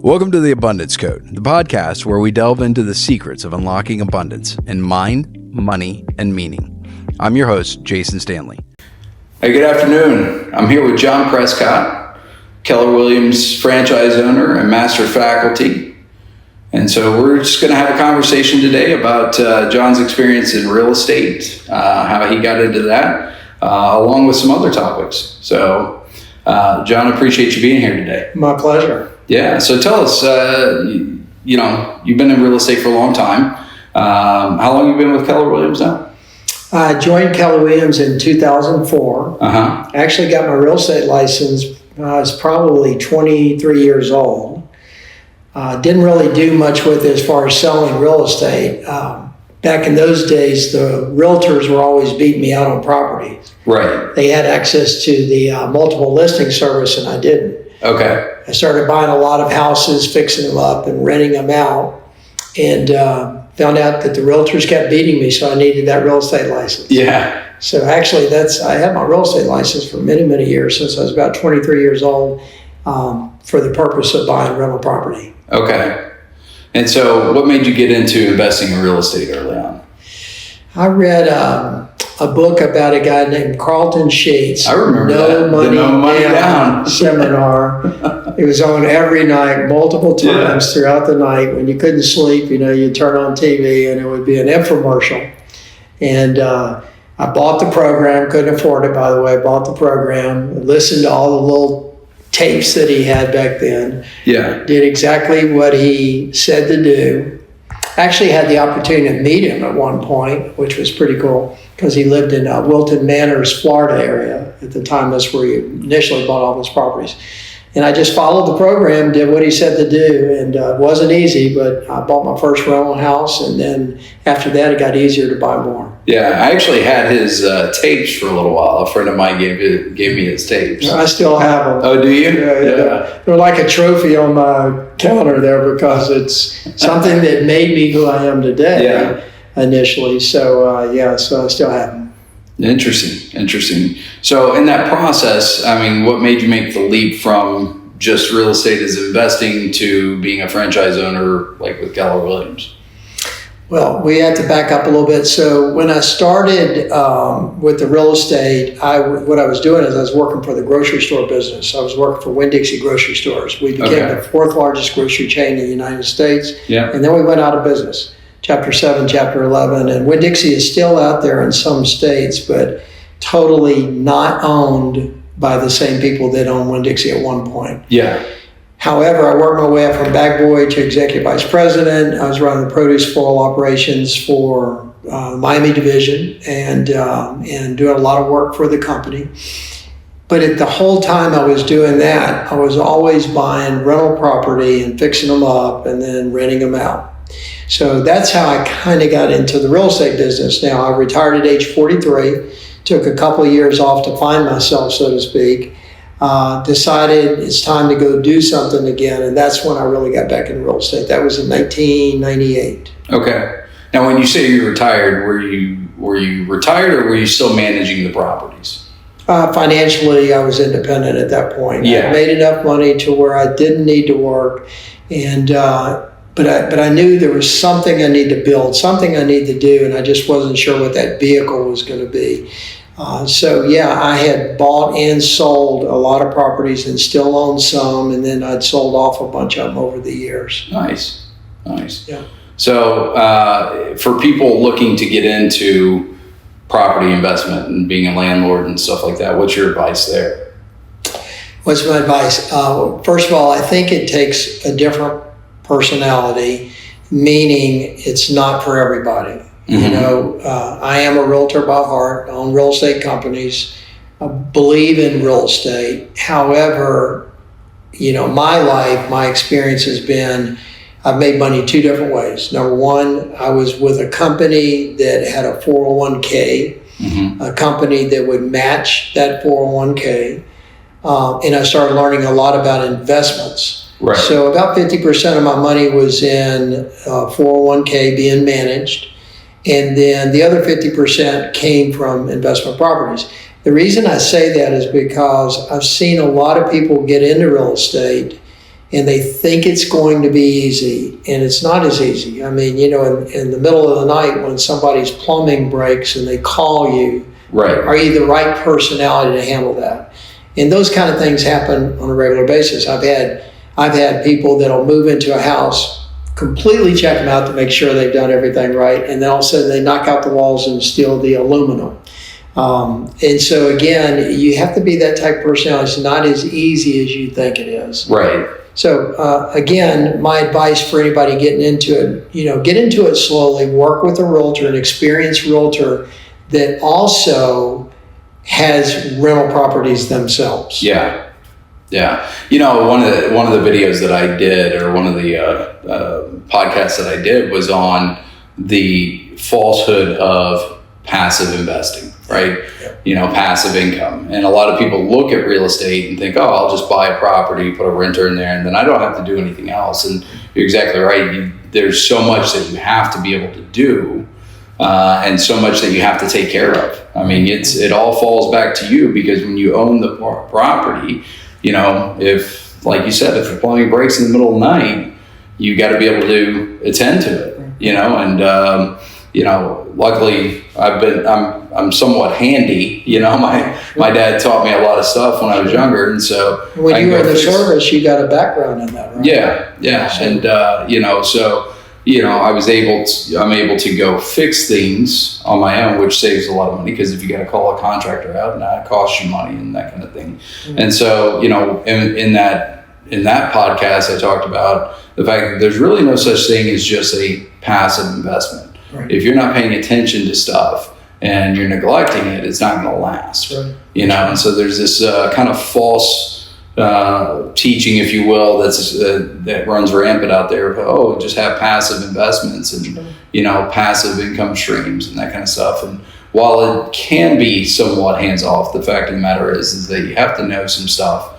Welcome to the Abundance Code, the podcast where we delve into the secrets of unlocking abundance in mind, money, and meaning. I'm your host, Jason Stanley. Hey, good afternoon. I'm here with John Prescott, Keller Williams franchise owner and master faculty. And so we're just going to have a conversation today about John's experience in real estate, how he got into that, along with some other topics. So, John, appreciate you being here today. My pleasure. Yeah. So tell us, you've been in real estate for a long time. How long have you been with Keller Williams now? I joined Keller Williams in 2004. Uh-huh. I actually got my real estate license when I was probably 23 years old. Didn't really do much with it as far as selling real estate. Back in those days, the realtors were always beating me out on properties. Right. They had access to the multiple listing service, and I didn't. Okay. I started buying a lot of houses, fixing them up, and renting them out, and found out that the realtors kept beating me, so I needed that real estate license. Yeah. So actually, I had my real estate license for many, many years, since I was about 23 years old, for the purpose of buying rental property. Okay. And so what made you get into investing in real estate early on? I read a book about a guy named Carlton Sheets. I remember that. The No Money Down seminar. It was on every night, multiple times throughout the night. When you couldn't sleep, you'd turn on TV and it would be an infomercial. And I bought the program, couldn't afford it, by the way. I bought the program, listened to all the little tapes that he had back then. Yeah. Did exactly what he said to do. Actually had the opportunity to meet him at one point, which was pretty cool, because he lived in Wilton Manors, Florida area at the time. That's where he initially bought all his properties. And I just followed the program, did what he said to do, and it wasn't easy, but I bought my first rental house, and then after that it got easier to buy more. Yeah, I actually had his tapes for a little while. A friend of mine gave me his tapes. I still have them. Oh, do you? Yeah. They're like a trophy on my counter there, because it's something that made me who I am today initially. So, so I still have them. Interesting. So in that process, what made you make the leap from just real estate as investing to being a franchise owner like with Keller Williams? Well, we had to back up a little bit. So when I started with the real estate, what I was doing is I was working for the grocery store business. I was working for Winn-Dixie grocery stores. We became the fourth largest grocery chain in the United States. Yeah. And then we went out of business. Chapter 7, Chapter 11. And Winn-Dixie is still out there in some states, but totally not owned by the same people that owned Winn-Dixie at one point. Yeah. However, I worked my way up from bag boy to executive vice president. I was running the produce floral operations for Miami division and doing a lot of work for the company. But at the whole time I was doing that, I was always buying rental property and fixing them up and then renting them out. So that's how I kind of got into the real estate business. Now, I retired at age 43, took a couple of years off to find myself, so to speak. Decided it's time to go do something again, and that's when I really got back into real estate. That was in 1998. Okay. Now, when you say you retired, were you retired, or were you still managing the properties? Financially, I was independent at that point. Yeah. I made enough money to where I didn't need to work, and but I knew there was something I need to build, something I need to do, and I just wasn't sure what that vehicle was going to be. I had bought and sold a lot of properties and still own some, and then I'd sold off a bunch of them over the years. Nice. Yeah. So for people looking to get into property investment and being a landlord and stuff like that, what's your advice there? What's my advice? First of all, I think it takes a different personality, meaning it's not for everybody. Mm-hmm. I am a realtor by heart. I own real estate companies. I believe in real estate. However, my life, my experience has been, I've made money two different ways. Number one, I was with a company that had a 401k, a company that would match that 401k. And I started learning a lot about investments. Right. So about 50% of my money was in 401k being managed. And then the other 50% came from investment properties. The reason I say that is because I've seen a lot of people get into real estate and they think it's going to be easy, and it's not as easy. I mean, in the middle of the night when somebody's plumbing breaks and they call you, are you the right personality to handle that? And those kind of things happen on a regular basis. I've had people that'll move into a house, completely check them out to make sure they've done everything right, and then all of a sudden they knock out the walls and steal the aluminum. And so again, you have to be that type of personality. It's not as easy as you think it is. Right. So again, my advice for anybody getting into it, get into it slowly, work with a realtor, an experienced realtor that also has rental properties themselves. Yeah. Yeah. One of the videos that I did, or one of the podcasts that I did, was on the falsehood of passive investing, right? Yeah. Passive income. And a lot of people look at real estate and think, oh, I'll just buy a property, put a renter in there, and then I don't have to do anything else. And you're exactly right. There's so much that you have to be able to do, and so much that you have to take care of. I mean, it all falls back to you, because when you own the property, if, like you said, if the plumbing breaks in the middle of the night, you got to be able to attend to it, and luckily I'm somewhat handy. My dad taught me a lot of stuff when I was younger, and so when you were in the service, you got a background in that, right? Yeah, and I'm able to go fix things on my own, which saves a lot of money, because if you got to call a contractor out, now it costs you money and that kind of thing. Mm-hmm. And so in that podcast, I talked about the fact that there's really no such thing as just a passive investment. Right. If you're not paying attention to stuff and you're neglecting it, it's not going to last. Right. And so there's this kind of false teaching, if you will, that runs rampant out there. Just have passive investments and passive income streams and that kind of stuff. And while it can be somewhat hands off, the fact of the matter is that you have to know some stuff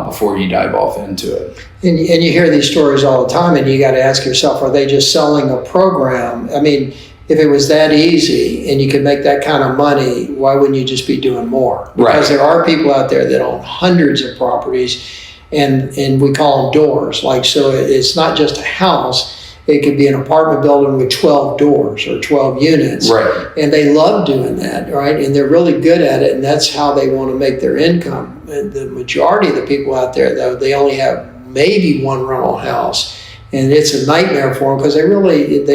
before you dive off into it. And you hear these stories all the time, and you got to ask yourself, are they just selling a program? I mean, if it was that easy and you could make that kind of money, why wouldn't you just be doing more? Because there are people out there that own hundreds of properties, and we call them doors. So it's not just a house. It could be an apartment building with 12 doors or 12 units. Right. And they love doing that, right? And they're really good at it, and that's how they want to make their income. And the majority of the people out there, though, they only have maybe one rental house. And it's a nightmare for them, because they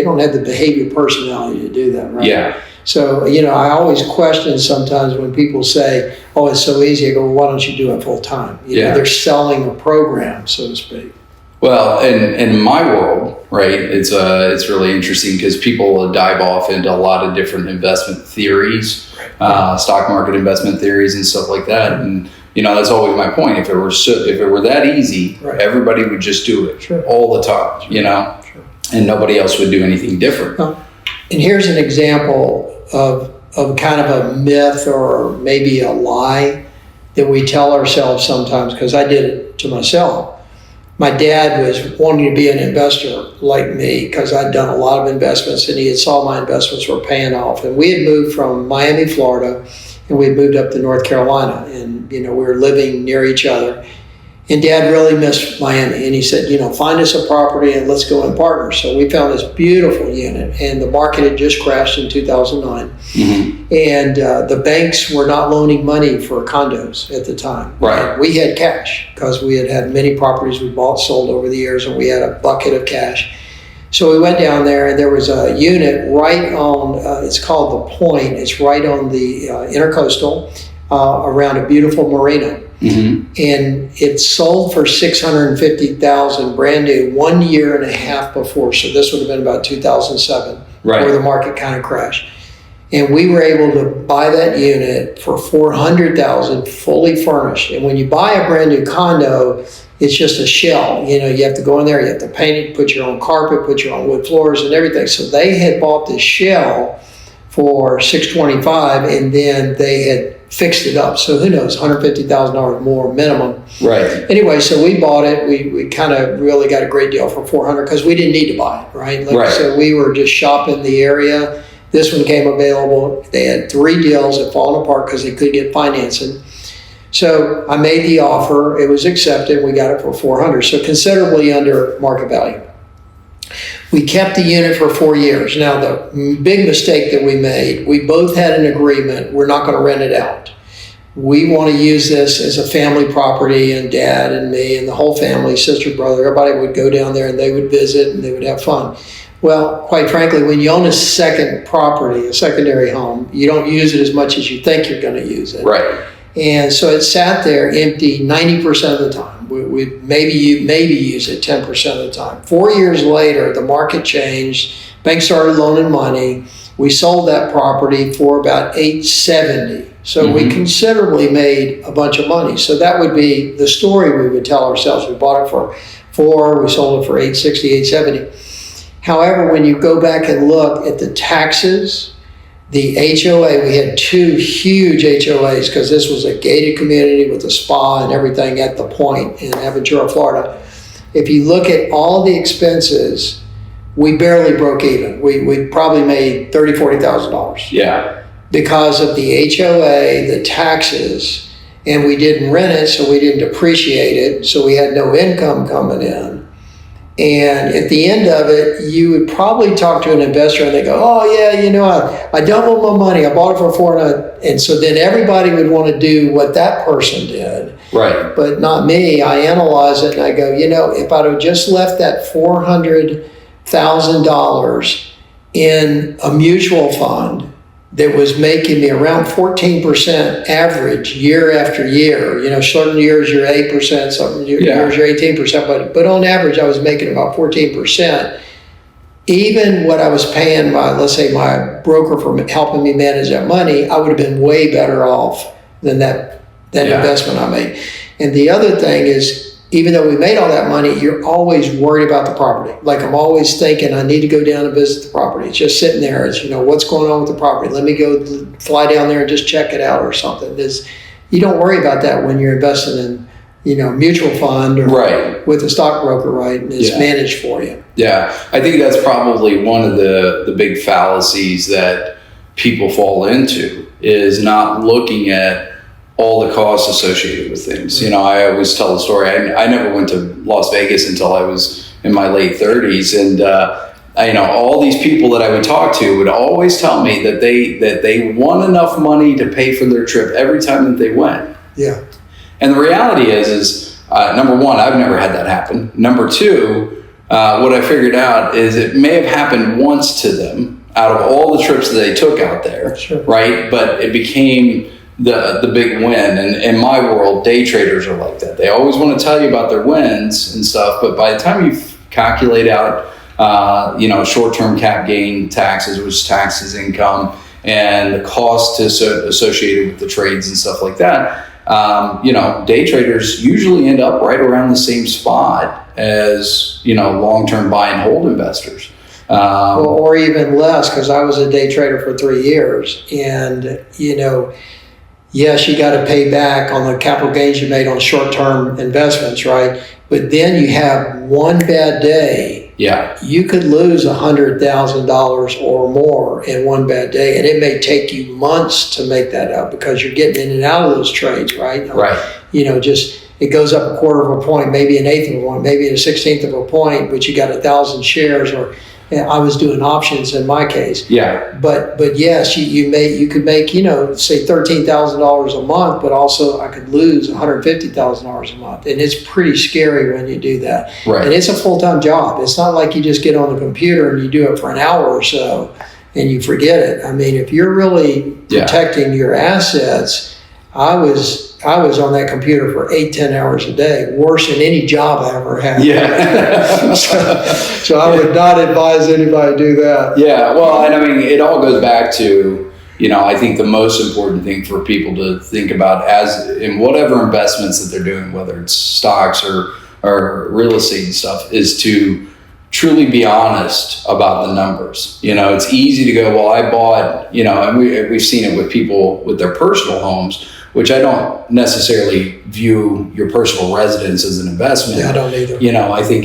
don't have the behavior personality to do that, right? Yeah. So, I always question sometimes when people say, oh, it's so easy. I go, well, why don't you do it full time? They're selling a program, so to speak. Well, in my world, right, it's really interesting, because people dive off into a lot of different investment theories, stock market investment theories and stuff like that. And, that's always my point. If it were that easy, everybody would just do it all the time, and nobody else would do anything different. And here's an example of kind of a myth, or maybe a lie that we tell ourselves sometimes, because I did it to myself. My dad was wanting to be an investor like me, because I'd done a lot of investments, and he had saw my investments were paying off. And we had moved from Miami, Florida, and we had moved up to North Carolina, and we were living near each other. And Dad really missed Miami, and he said, find us a property and let's go in partners. So we found this beautiful unit, and the market had just crashed in 2009. Mm-hmm. And the banks were not loaning money for condos at the time. Right. And we had cash, because we had many properties we bought, sold over the years, and we had a bucket of cash. So we went down there, and there was a unit right on, it's called The Point. It's right on the Intercoastal, around a beautiful marina. Mm-hmm. And it sold for $650,000 brand new 1 year and a half before. So this would have been about 2007, where the market kind of crashed. And we were able to buy that unit for $400,000, fully furnished. And when you buy a brand new condo, it's just a shell. You have to go in there, you have to paint it, put your own carpet, put your own wood floors and everything. So they had bought this shell for $625,000, and then they had fixed it up. So who knows, $150,000 more minimum. Right. Anyway, so we bought it. We kind of really got a great deal for $400,000, because we didn't need to buy it, right? So we were just shopping the area. This one came available. They had 3 deals that fallen apart because they couldn't get financing. So I made the offer. It was accepted. We got it for $400, so considerably under market value. We kept the unit for 4 years. Now, the big mistake that we made, we both had an agreement, we're not going to rent it out. We want to use this as a family property, and Dad and me and the whole family, sister, brother, everybody would go down there and they would visit and they would have fun. Well, quite frankly, when you own a second property, a secondary home, you don't use it as much as you think you're going to use it. Right. And so it sat there empty 90% of the time. We maybe use it 10% of the time. 4 years later, the market changed. Banks started loaning money. We sold that property for about $870. So we considerably made a bunch of money. So that would be the story we would tell ourselves. We bought it for $4, we sold it for $860, $870. However, when you go back and look at the taxes, the HOA, we had 2 huge HOAs because this was a gated community with a spa and everything at the Point in Aventura, Florida. If you look at all the expenses, we barely broke even. We probably made $30,000, $40,000. Yeah. Because of the HOA, the taxes, and we didn't rent it, so we didn't depreciate it, so we had no income coming in. And at the end of it, you would probably talk to an investor and they go, oh yeah, you know, I doubled my money. I bought it for $400. And so then everybody would want to do what that person did. Right. But not me. I analyze it and I go, you know, if I'd have just left that $400,000 in a mutual fund that was making me around 14% average year after year. You know, certain years you're 8%, some years you're 18%, but on average I was making about 14%. Even what I was paying let's say my broker for helping me manage that money, I would have been way better off than that investment I made. And the other thing is, even though we made all that money, you're always worried about the property. Like I'm always thinking, I need to go down and visit the property. It's just sitting there. It's, you know, what's going on with the property? Let me go fly down there and just check it out or something. You don't worry about that when you're investing in, you know, mutual fund or with a stockbroker, right? And it's managed for you. Yeah, I think that's probably one of the big fallacies that people fall into is not looking at all the costs associated with things. You know, I always tell the story. I never went to Las Vegas until I was in my late 30s, and you know, all these people that I would talk to would always tell me that they won enough money to pay for their trip every time that they went. Yeah. And the reality is number one, I've never had that happen. Number two, what I figured out is it may have happened once to them out of all the trips that they took out there, right? But it became the big win. And in my world, day traders are like that. They always want to tell you about their wins and stuff, but by the time you calculate out you know, short-term cap gain taxes, which taxes income, and the cost associated with the trades and stuff like that, you know, day traders usually end up right around the same spot as, you know, long-term buy and hold investors. Or even less, because I was a day trader for 3 years, and, you know, yes, you got to pay back on the capital gains you made on short-term investments, right? But then you have one bad day. Yeah. You could lose $100,000 or more in one bad day, and it may take you months to make that up because you're getting in and out of those trades, right? Right. You know, just it goes up a quarter of a point, maybe an eighth of a point, maybe a 16th of a point, but you got 1,000 shares, or I was doing options in my case. Yeah. But yes, you could make, you know, say $13,000 a month, but also I could lose $150,000 a month, and it's pretty scary when you do that. Right. And it's a full-time job. It's not like you just get on the computer and you do it for an hour or so and you forget it. I mean, if you're really protecting your assets, I was on that computer for 8-10 hours a day, worse than any job I ever had. Yeah. so I would not advise anybody to do that. Yeah. Well, and I mean, it all goes back to, you know, I think the most important thing for people to think about as in whatever investments that they're doing, whether it's stocks or real estate and stuff, is to truly be honest about the numbers. You know, it's easy to go, well, I bought, you know, and we've seen it with people with their personal homes, which I don't necessarily view your personal residence as an investment. Yeah, I don't either. You know, I think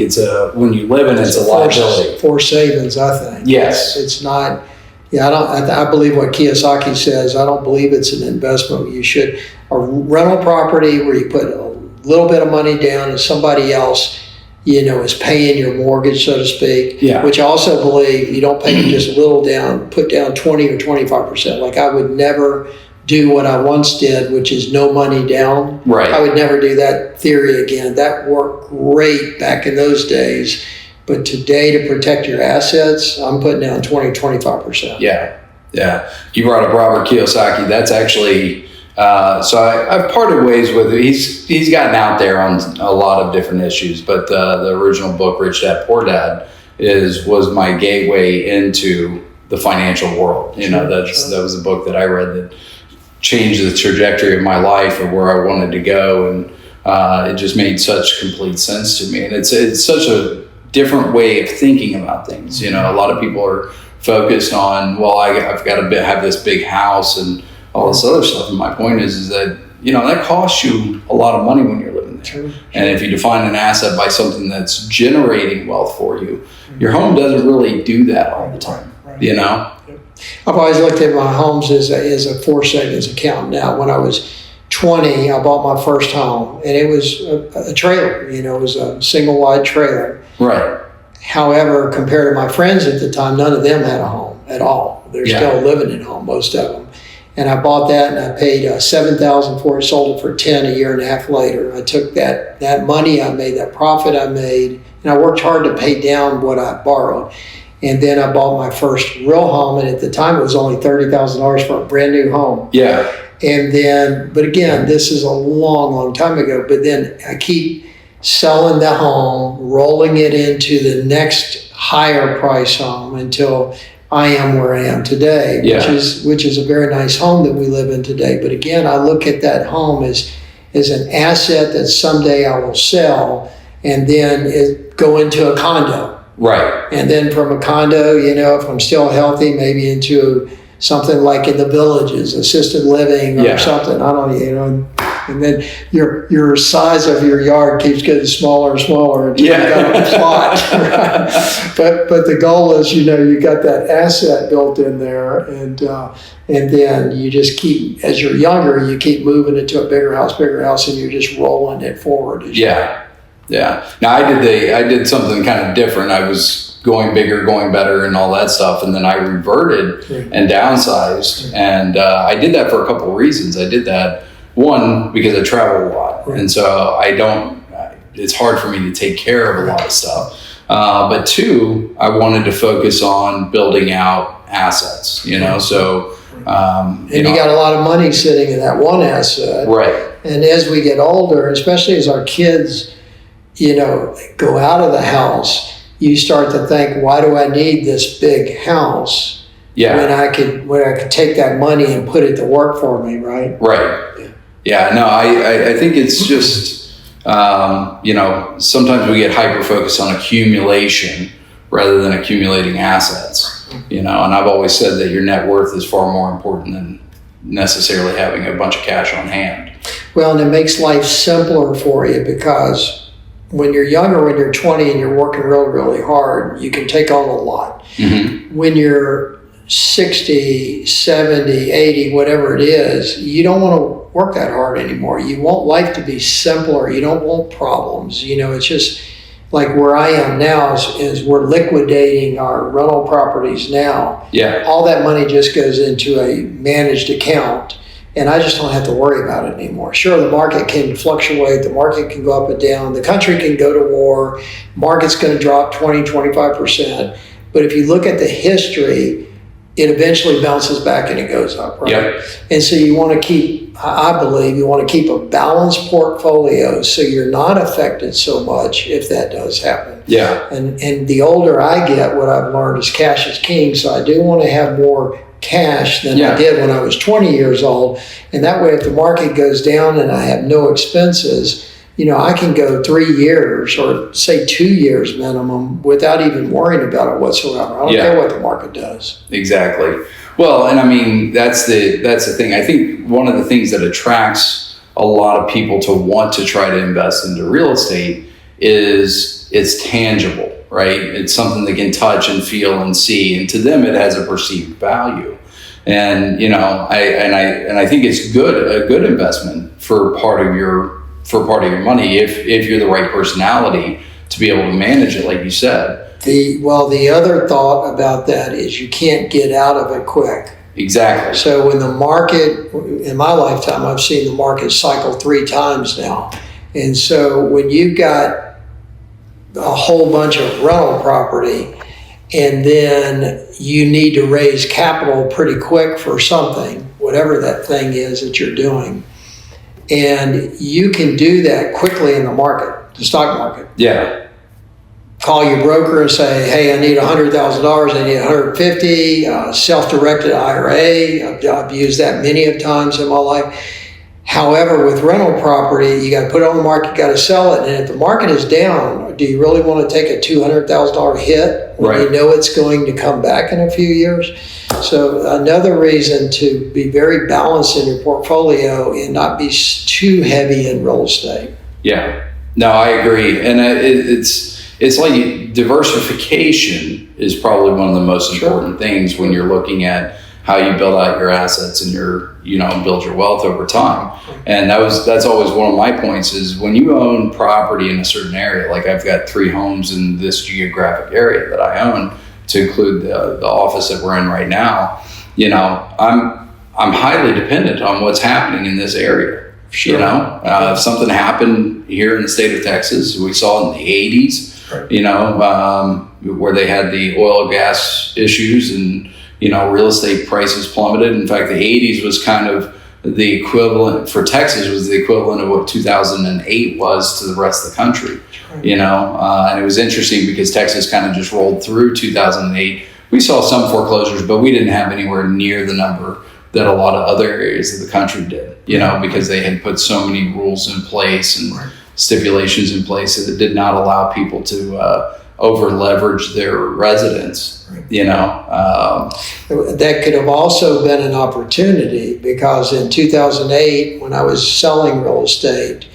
when you live in it's a liability. For savings, I think. Yes. It's not, Yeah, I believe what Kiyosaki says. I don't believe it's an investment. You should a rental property where you put a little bit of money down and somebody else, is paying your mortgage, so to speak. Yeah. Which I also believe you don't pay just a little down, put down 20 or 25%. Like I would never do what I once did, which is no money down. Right. I would never do that theory again. That worked great back in those days. But today, to protect your assets, I'm putting down 20, 25%. Yeah. You brought up Robert Kiyosaki. That's actually, so I've parted ways with him. He's gotten out there on a lot of different issues, but the original book, Rich Dad, Poor Dad, was my gateway into the financial world. That was a book that I read that changed the trajectory of my life and where I wanted to go. And it just made such complete sense to me. And it's such a different way of thinking about things. A lot of people are focused on, well, I've got to have this big house and all this other stuff. And my point is that, that costs you a lot of money when you're living there. True. And if you define an asset by something that's generating wealth for you, your home doesn't really do that all the time, Right. I've always looked at my homes as a forced savings account. Now, when I was 20, I bought my first home, and it was a trailer. It was a single wide trailer. Right. However, compared to my friends at the time, none of them had a home at all. They're still living at home, most of them. And I bought that, and I paid $7,000 for it, sold it for $10 a year and a half later. I took that money I made, that profit I made, and I worked hard to pay down what I borrowed. And then I bought my first real home, and at the time it was only $30,000 for a brand new home. Yeah. And then, but again, this is a long, long time ago. But then I keep selling the home, rolling it into the next higher price home until I am where I am today, which is a very nice home that we live in today. But again, I look at that home as an asset that someday I will sell and then go into a condo. Right. And then from a condo, if I'm still healthy, maybe into something like in the Villages, assisted living or something. I don't and then your size of your yard keeps getting smaller and smaller until you got a plot. But the goal is, you got that asset built in there, and then you just keep, as you're younger, you keep moving into a bigger house, and you're just rolling it forward. Yeah. Now I did something kind of different. I was going bigger, going better, and all that stuff, and then I reverted and downsized. And I did that for a couple of reasons. I did that, one, because I travel a lot, and so it's hard for me to take care of a lot of stuff. But two, I wanted to focus on building out assets. So. And you got a lot of money sitting in that one asset. Right. And as we get older, especially as our kids, go out of the house, you start to think, why do I need this big house? Yeah. When I could take that money and put it to work for me, right? Right. Yeah. No, I think it's just, sometimes we get hyper focused on accumulation rather than accumulating assets, and I've always said that your net worth is far more important than necessarily having a bunch of cash on hand. Well, and it makes life simpler for you, because when you're younger, when you're 20 and you're working really, really hard, you can take on a lot. Mm-hmm. When you're 60, 70, 80, whatever it is, you don't want to work that hard anymore. You want life to be simpler. You don't want problems. It's just like where I am now is we're liquidating our rental properties now. Yeah. All that money just goes into a managed account. And I just don't have to worry about it anymore. Sure, the market can fluctuate. The market can go up and down. The country can go to war. Market's going to drop 20, 25%. But if you look at the history, it eventually bounces back and it goes up, right? Yep. And so you want to keep, I believe, you want to keep a balanced portfolio so you're not affected so much if that does happen. Yeah. And the older I get, what I've learned is cash is king. So I do want to have more cash than I did when I was 20 years old. And that way, if the market goes down and I have no expenses, I can go 3 years or say 2 years minimum without even worrying about it whatsoever. I don't care what the market does. Exactly. Well, and I mean, that's the thing. I think one of the things that attracts a lot of people to want to try to invest into real estate is it's tangible. right? It's something they can touch and feel and see, and to them it has a perceived value. And I think it's a good investment for part of your money if you're the right personality to be able to manage it, like you said. The other thought about that is you can't get out of it quick. Exactly. So when the market, in my lifetime, I've seen the market cycle 3 times now. And so when you've got a whole bunch of rental property and then you need to raise capital pretty quick for something, whatever that thing is that you're doing, and you can do that quickly in the stock market. Yeah. Call your broker and say, hey, I need $100,000, I need $150,000, self-directed IRA. I've used that many of times in my life. However, with rental property, you got to put it on the market, you got to sell it. And if the market is down, do you really want to take a $200,000 hit when you know it's going to come back in a few years? So another reason to be very balanced in your portfolio and not be too heavy in real estate. Yeah, no, I agree. And it's like diversification is probably one of the most important things when you're looking at how you build out your assets and build your wealth over time. And that's always one of my points is when you own property in a certain area, like I've got 3 homes in this geographic area that I own, to include the office that we're in right now. I'm highly dependent on what's happening in this area. Sure. If something happened here in the state of Texas, we saw it in the 80s, where they had the oil and gas issues and real estate prices plummeted. In fact, the 80s was kind of the equivalent for Texas, was the equivalent of what 2008 was to the rest of the country. And it was interesting because Texas kind of just rolled through 2008. We saw some foreclosures, but we didn't have anywhere near the number that a lot of other areas of the country did, because they had put so many rules in place and stipulations in place that it did not allow people to over leverage their residence. That could have also been an opportunity because in 2008, when I was selling real estate,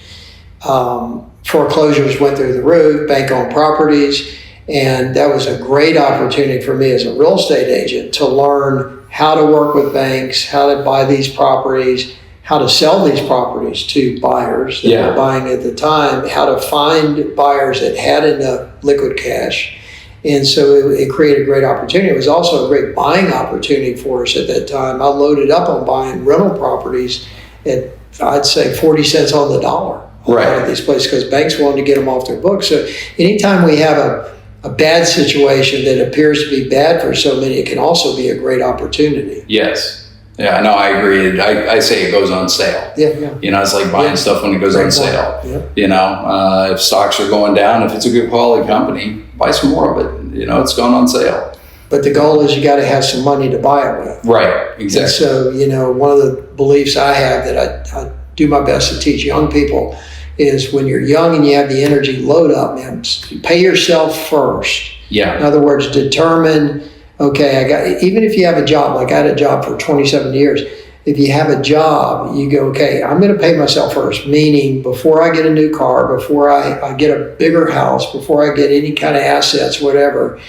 foreclosures went through the roof, bank-owned properties, and that was a great opportunity for me as a real estate agent to learn how to work with banks, how to buy these properties, how to sell these properties to buyers that were buying at the time, how to find buyers that had enough liquid cash. And so it created a great opportunity. It was also a great buying opportunity for us at that time. I loaded up on buying rental properties at, I'd say, 40 cents on the dollar. Out of these places because banks wanted to get them off their books. So anytime we have a bad situation that appears to be bad for so many, it can also be a great opportunity. Yes. Yeah, no, I agree. I say it goes on sale. Yeah. It's like buying stuff when it goes on sale. Yeah. If stocks are going down, if it's a good quality company, buy some more of it. It's gone on sale. But the goal is you got to have some money to buy it with. Right, exactly. And so, one of the beliefs I have that I do my best to teach young people is when you're young and you have the energy, load up, man. Pay yourself first. Yeah. In other words, determine, okay, even if you have a job, like I had a job for 27 years, if you have a job, you go, okay, I'm going to pay myself first, meaning before I get a new car, before I get a bigger house, before I get any kind of assets, whatever,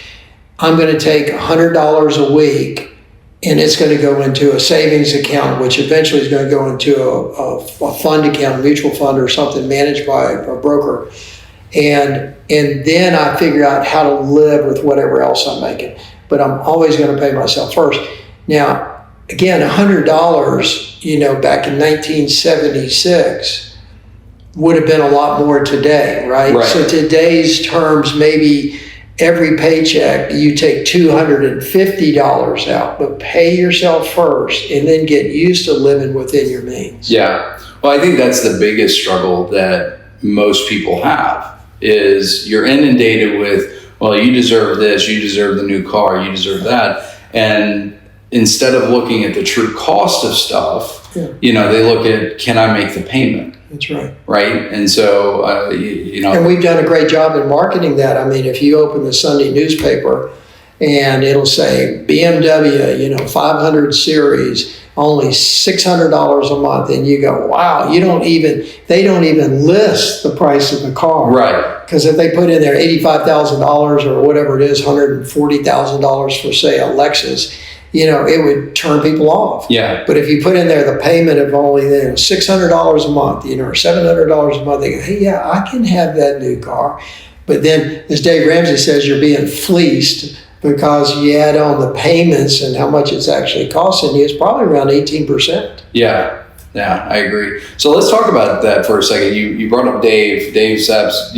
I'm going to take $100 a week and it's going to go into a savings account, which eventually is going to go into a fund account, a mutual fund or something managed by a broker. And then I figure out how to live with whatever else I'm making. But I'm always going to pay myself first. Now, again, $100, back in 1976 would have been a lot more today, right? So today's terms, maybe every paycheck you take $250 out, but pay yourself first and then get used to living within your means. Yeah. Well, I think that's the biggest struggle that most people have is you're inundated with, well, you deserve this, you deserve the new car, you deserve that. And instead of looking at the true cost of stuff, they look at, can I make the payment? That's right. Right. And so, And we've done a great job in marketing that. I mean, if you open the Sunday newspaper and it'll say BMW, 500 series, only $600 a month, and you go, wow, they don't even list the price of the car. Right. Because if they put in there $85,000 or whatever it is, $140,000 for, say, a Lexus, it would turn people off. Yeah. But if you put in there the payment of only $600 a month, or $700 a month, they go, hey, yeah, I can have that new car. But then, as Dave Ramsey says, you're being fleeced because you add on the payments and how much it's actually costing you. It's probably around 18%. Yeah. Yeah, I agree. So let's talk about that for a second. You brought up Dave. Dave Sapp's,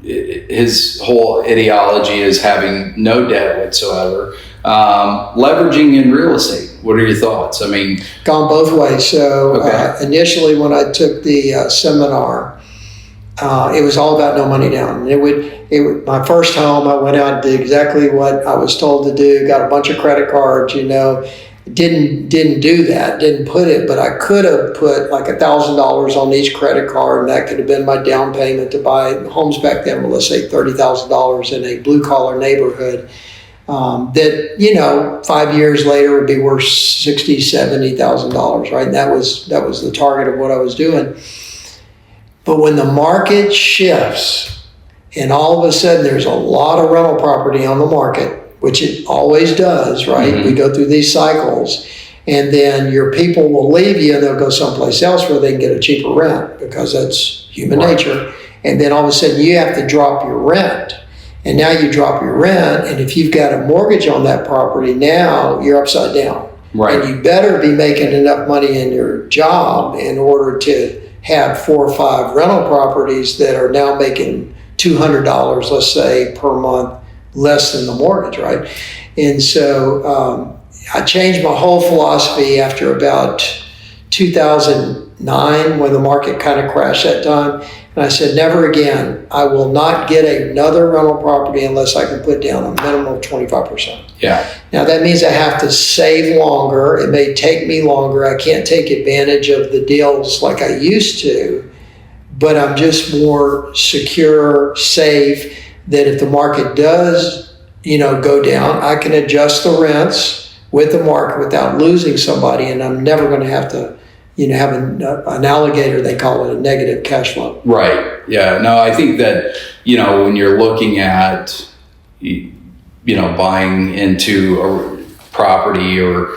his whole ideology is having no debt whatsoever. Leveraging in real estate. What are your thoughts? I mean, gone both ways. So initially, when I took the seminar, it was all about no money down. It would my first home. I went out and did exactly what I was told to do. Got a bunch of credit cards. Didn't do that. Didn't put it, but I could have put like $1,000 on each credit card, and that could have been my down payment to buy homes back then. Well, let's say $30,000 in a blue collar neighborhood. That 5 years later would be worth $60,000, $70,000, right? And that was the target of what I was doing. But when the market shifts, and all of a sudden there's a lot of rental property on the market, which it always does, right? Mm-hmm. We go through these cycles, and then your people will leave you and they'll go someplace else where they can get a cheaper rent, because that's human nature. And then all of a sudden you have to drop your rent. And now you drop your rent, and if you've got a mortgage on that property, now you're upside down. Right. And you better be making enough money in your job in order to have 4 or 5 rental properties that are now making $200, let's say, per month, less than the mortgage, right? And so I changed my whole philosophy after about 2009, when the market kind of crashed that time. And I said, never again. I will not get another rental property unless I can put down a minimum of 25%. Yeah. Now that means I have to save longer. It may take me longer. I can't take advantage of the deals like I used to, but I'm just more secure, safe, that if the market does, go down, I can adjust the rents with the market without losing somebody, and I'm never going to have to, have an alligator, they call it, a negative cash flow. Right. Yeah. No, I think that, when you're looking at, buying into a property, or,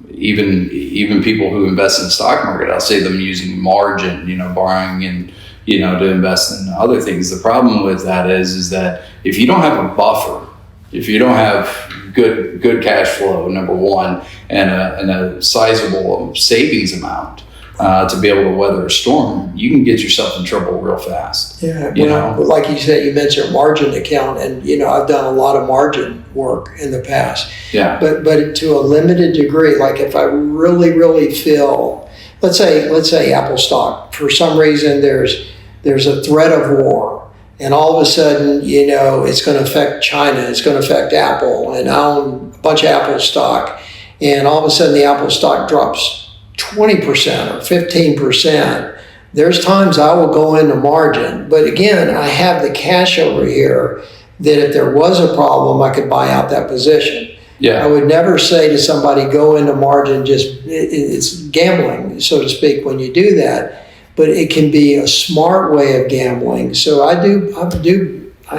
even people who invest in the stock market, I'll say them using margin, borrowing and, to invest in other things. The problem with that is that if you don't have a buffer, if you don't have good cash flow, number one, and a sizable savings amount to be able to weather a storm, you can get yourself in trouble real fast. Yeah, like you said, you mentioned margin account, and I've done a lot of margin work in the past. Yeah. But to a limited degree, like if I really feel, let's say Apple stock, for some reason there's a threat of war. And all of a sudden, it's going to affect China, it's going to affect Apple, and I own a bunch of Apple stock. And all of a sudden the Apple stock drops 20% or 15%. There's times I will go into margin. But again, I have the cash over here that if there was a problem, I could buy out that position. Yeah. I would never say to somebody, go into margin, it's gambling, so to speak, when you do that. But it can be a smart way of gambling. So I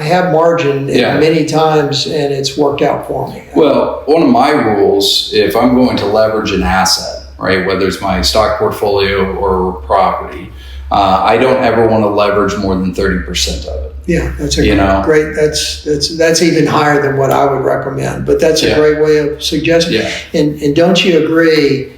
have margin many times, and it's worked out for me. Well, one of my rules, if I'm going to leverage an asset, right, whether it's my stock portfolio or property, I don't ever want to leverage more than 30% of it. Yeah, that's great. That's even higher than what I would recommend. But that's a great way of suggesting. Yeah. And don't you agree?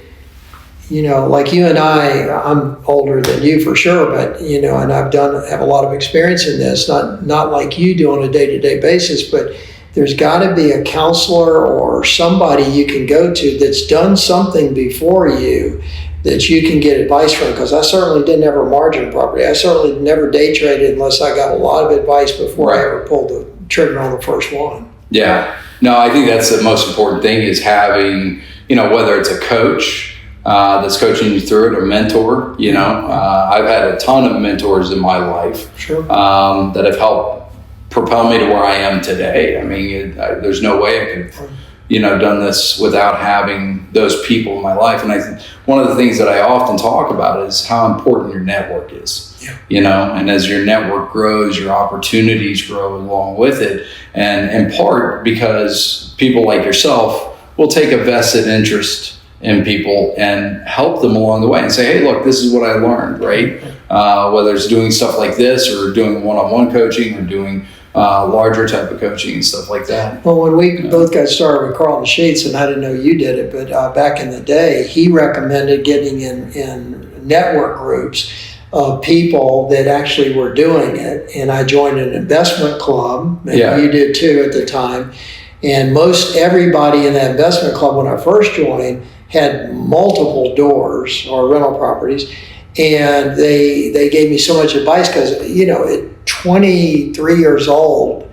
Like you and I'm older than you for sure, but and have a lot of experience in this, not like you do on a day-to-day basis, but there's got to be a counselor or somebody you can go to that's done something before you that you can get advice from, because I certainly didn't ever margin property. I certainly never day traded unless I got a lot of advice before I ever pulled the trigger on the first one. Yeah. No, I think that's the most important thing, is having, whether it's a coach that's coaching you through it, or mentor. I've had a ton of mentors in my life. Sure. That have helped propel me to where I am today. I mean, there's no way I could done this without having those people in my life. And I think one of the things that I often talk about is how important your network is. And as your network grows, your opportunities grow along with it. And in part because people like yourself will take a vested interest in people and help them along the way and say, hey, look, this is what I learned, right? Whether it's doing stuff like this or doing one-on-one coaching or doing larger type of coaching and stuff like that. Well, when we both got started with Carlton Sheets, and I didn't know you did it, but back in the day, he recommended getting in network groups of people that actually were doing it. And I joined an investment club, and you did too at the time. And most everybody in that investment club when I first joined had multiple doors or rental properties. And they gave me so much advice because, at 23 years old,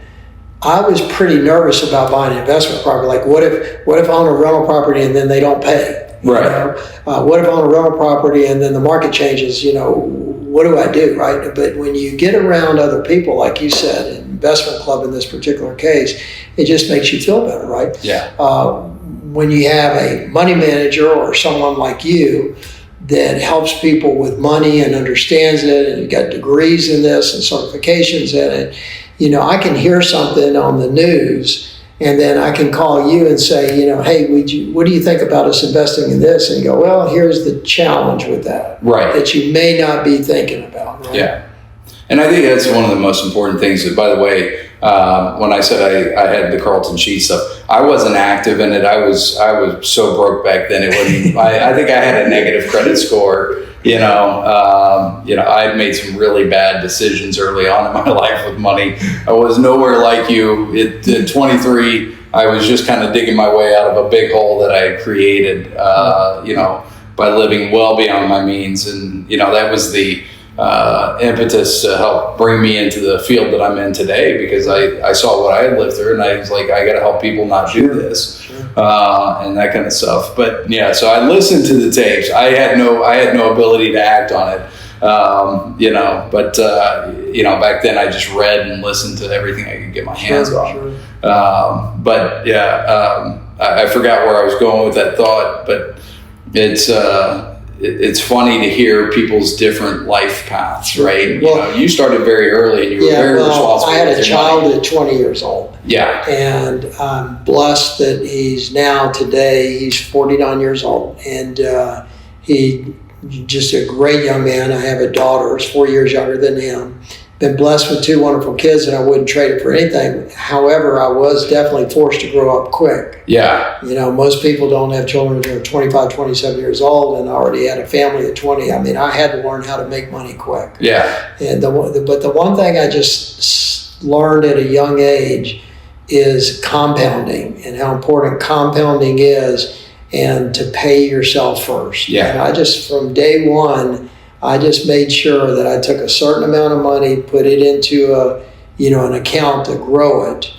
I was pretty nervous about buying an investment property. Like, what if I own a rental property and then they don't pay? Right. What if I own a rental property and then the market changes? What do I do, right? But when you get around other people, like you said, an investment club in this particular case, it just makes you feel better, right? Yeah. When you have a money manager or someone like you that helps people with money and understands it, and you've got degrees in this and certifications in it, I can hear something on the news and then I can call you and say, hey, what do you think about us investing in this? And you go, well, here's the challenge with that. Right. That you may not be thinking about. Right? Yeah. And I think that's one of the most important things. That, by the way, when I said I had the Carlton Sheets stuff, I wasn't active in it. I was so broke back then. It wouldn't. I think I had a negative credit score. I had made some really bad decisions early on in my life with money. I was nowhere like you. At 23, I was just kind of digging my way out of a big hole that I had created, by living well beyond my means. And, that was the impetus to help bring me into the field that I'm in today, because I saw what I had lived through and I was like, I got to help people not do this. And that kind of stuff. But so I listened to the tapes. I had no ability to act on it. Back then I just read and listened to everything I could get my hands on. I forgot where I was going with that thought, but it's funny to hear people's different life paths, right? Well, you started very early and you were very responsible. I had a child at 20 years old. Yeah. And I'm blessed that he's 49 years old. And he's just a great young man. I have a daughter who's 4 years younger than him. Been blessed with two wonderful kids, and I wouldn't trade it for anything. However, I was definitely forced to grow up quick. Yeah. Most people don't have children until they're 25, 27 years old, and I already had a family at 20. I mean, I had to learn how to make money quick. Yeah. And but the one thing I just learned at a young age is compounding, and how important compounding is, and to pay yourself first. Yeah. And from day one, I just made sure that I took a certain amount of money, put it into an account to grow it.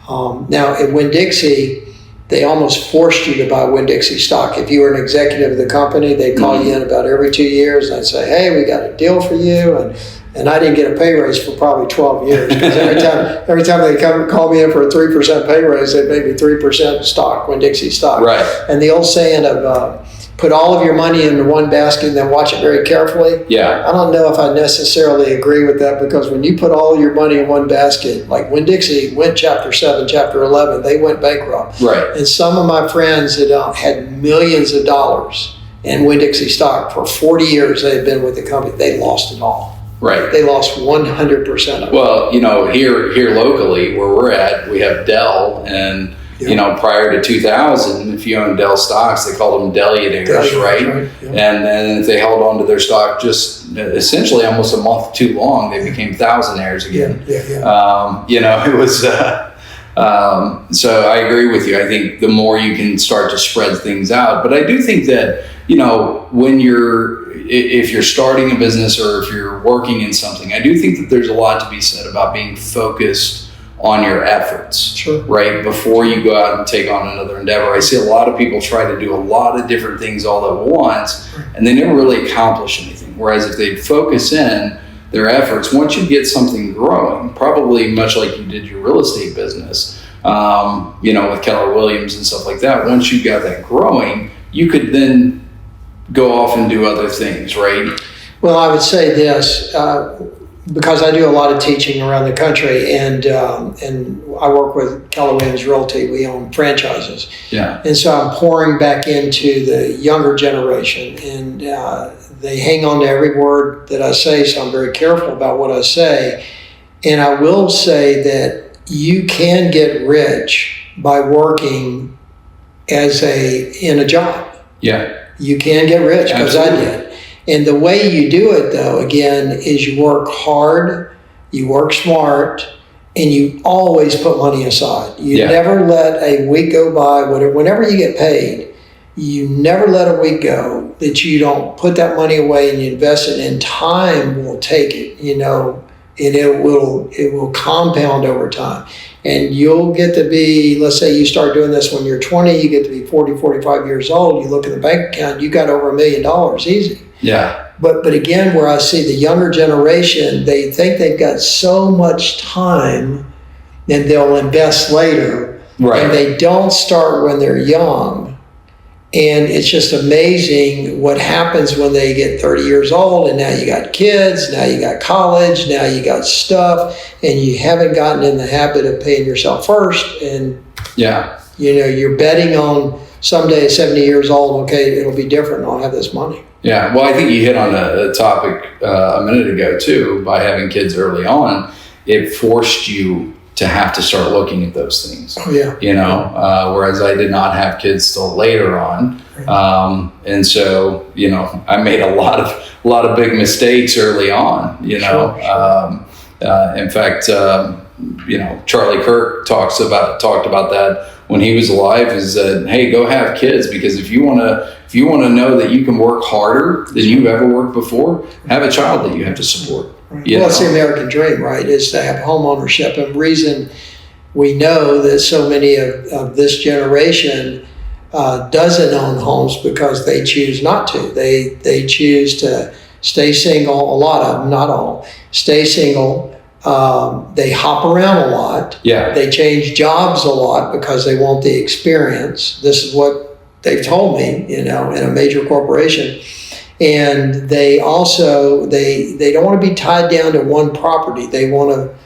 Now at Winn-Dixie, they almost forced you to buy Winn-Dixie stock. If you were an executive of the company, they'd call you in about every 2 years and I'd say, hey, we got a deal for you. And I didn't get a pay raise for probably 12 years, because every time they call me in for a 3% pay raise, they paid me 3% stock, Winn-Dixie stock. Right. And the old saying of put all of your money into one basket and then watch it very carefully. Yeah. I don't know if I necessarily agree with that, because when you put all your money in one basket, like Winn-Dixie went Chapter 7, Chapter 11, they went bankrupt. Right. And some of my friends that had millions of dollars in Winn-Dixie stock for 40 years they had been with the company, they lost it all. Right. They lost 100% of it. Well, here locally where we're at, we have Dell, and prior to 2000, if you owned Dell stocks, they called them Dellionaires, right? Yeah. And then if they held on to their stock just essentially almost a month too long, they became thousandaires again. Yeah. It was. So I agree with you. I think the more you can start to spread things out, but I do think that if you're starting a business or if you're working in something, I do think that there's a lot to be said about being focused on your efforts, sure, right? Before you go out and take on another endeavor. I see a lot of people try to do a lot of different things all at once, and they never really accomplish anything. Whereas if they focus in their efforts, once you get something growing, probably much like you did your real estate business, with Keller Williams and stuff like that. Once you got that growing, you could then go off and do other things, right? Well, I would say this, because I do a lot of teaching around the country, and I work with Keller Williams Realty. We own franchises. Yeah. And so I'm pouring back into the younger generation, and they hang on to every word that I say, so I'm very careful about what I say. And I will say that you can get rich by working in a job. Yeah. You can get rich, because I did. And the way you do it, though, again, is you work hard, you work smart, and you always put money aside. You never let a week go by. Whenever you get paid, you never let a week go that you don't put that money away and you invest it, and time will take it, and it will compound over time. And you'll get to be, let's say you start doing this when you're 20, you get to be 40, 45 years old, you look at the bank account, you got over $1 million easy. Yeah. But again, where I see the younger generation, they think they've got so much time and they'll invest later. Right. And they don't start when they're young. And it's just amazing what happens when they get 30 years old, and now you got kids, now you got college, now you got stuff, and you haven't gotten in the habit of paying yourself first. And you're betting on someday at 70 years old, okay, it'll be different, I'll have this money. Yeah, well, I think you hit on a topic a minute ago too. By having kids early on, it forced you to have to start looking at those things. Oh, yeah. Whereas I did not have kids till later on, and so I made a lot of big mistakes early on. Sure. In fact, Charlie Kirk talked about that when he was alive. Is that, hey, go have kids, because if you want to know that you can work harder than you've ever worked before, have a child that you have to support. Well, it's the American dream, right? Is to have home ownership. And the reason we know that so many of this generation doesn't own homes because they choose not to. They choose to stay single. A lot of them, not all, stay single. They hop around a lot. Yeah. They change jobs a lot because they want the experience. This is what they've told me, in a major corporation. And they also, they don't want to be tied down to one property. They want to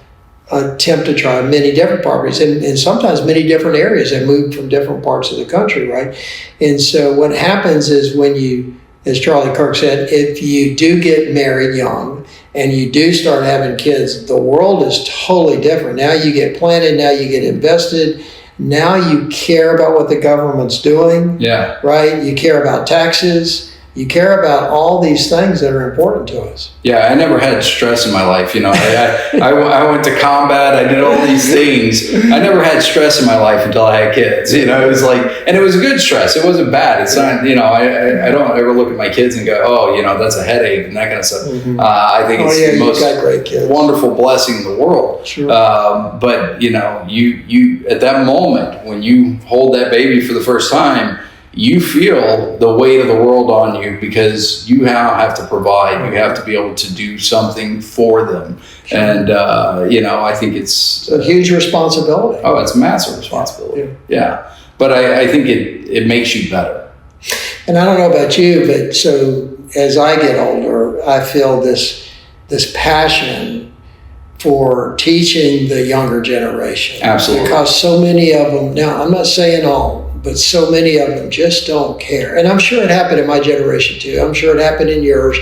attempt to try many different properties, and sometimes many different areas. They move from different parts of the country, right? And so what happens is when you, as Charlie Kirk said, if you do get married young and you do start having kids, the world is totally different. Now you get planted, now you get invested, now you care about what the government's doing, right? You care about taxes. You care about all these things that are important to us. Yeah, I never had stress in my life. I went to combat. I did all these things. I never had stress in my life until I had kids. It was like, and it was a good stress. It wasn't bad. It's not, I don't ever look at my kids and go, oh, that's a headache and that kind of stuff. Mm-hmm. I think it's the most wonderful blessing in the world. Sure. But you at that moment when you hold that baby for the first time, you feel the weight of the world on you, because you now have to provide. You have to be able to do something for them. Sure. And, I think it's a huge responsibility. Oh, it's a massive responsibility. Yeah. But I think it makes you better. And I don't know about you, but so as I get older, I feel this passion for teaching the younger generation. Absolutely. Because so many of them, now I'm not saying all, but so many of them just don't care. And I'm sure it happened in my generation too. I'm sure it happened in yours,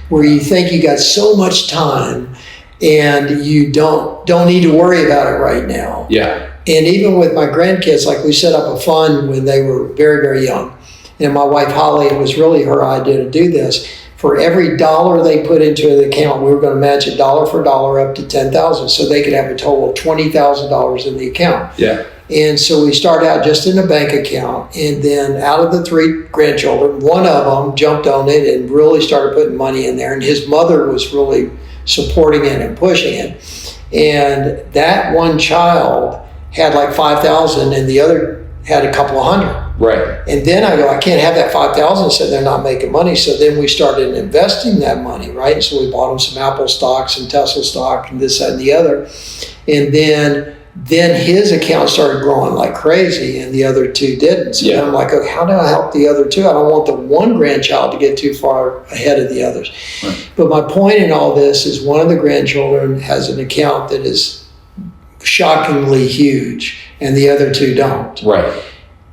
where you think you got so much time and you don't need to worry about it right now. Yeah. And even with my grandkids, like we set up a fund when they were very, very young. And my wife, Holly, it was really her idea to do this. For every dollar they put into the account, we were going to match it dollar for dollar up to $10,000, so they could have a total of $20,000 in the account. Yeah. And so we started out just in a bank account, and then out of the 3 grandchildren, one of them jumped on it and really started putting money in there, and his mother was really supporting it and pushing it. And that one child had like $5,000 and the other had a couple of hundred. Right. And then I go, I can't have that $5,000, so they're not making money. So then we started investing that money, right? And so we bought them some Apple stocks and Tesla stock and this, that, and the other. And then then his account started growing like crazy and the other two didn't. So then I'm like, okay, how do I help the other two? I don't want the one grandchild to get too far ahead of the others. Right. But my point in all this is one of the grandchildren has an account that is shockingly huge and the other two don't. Right.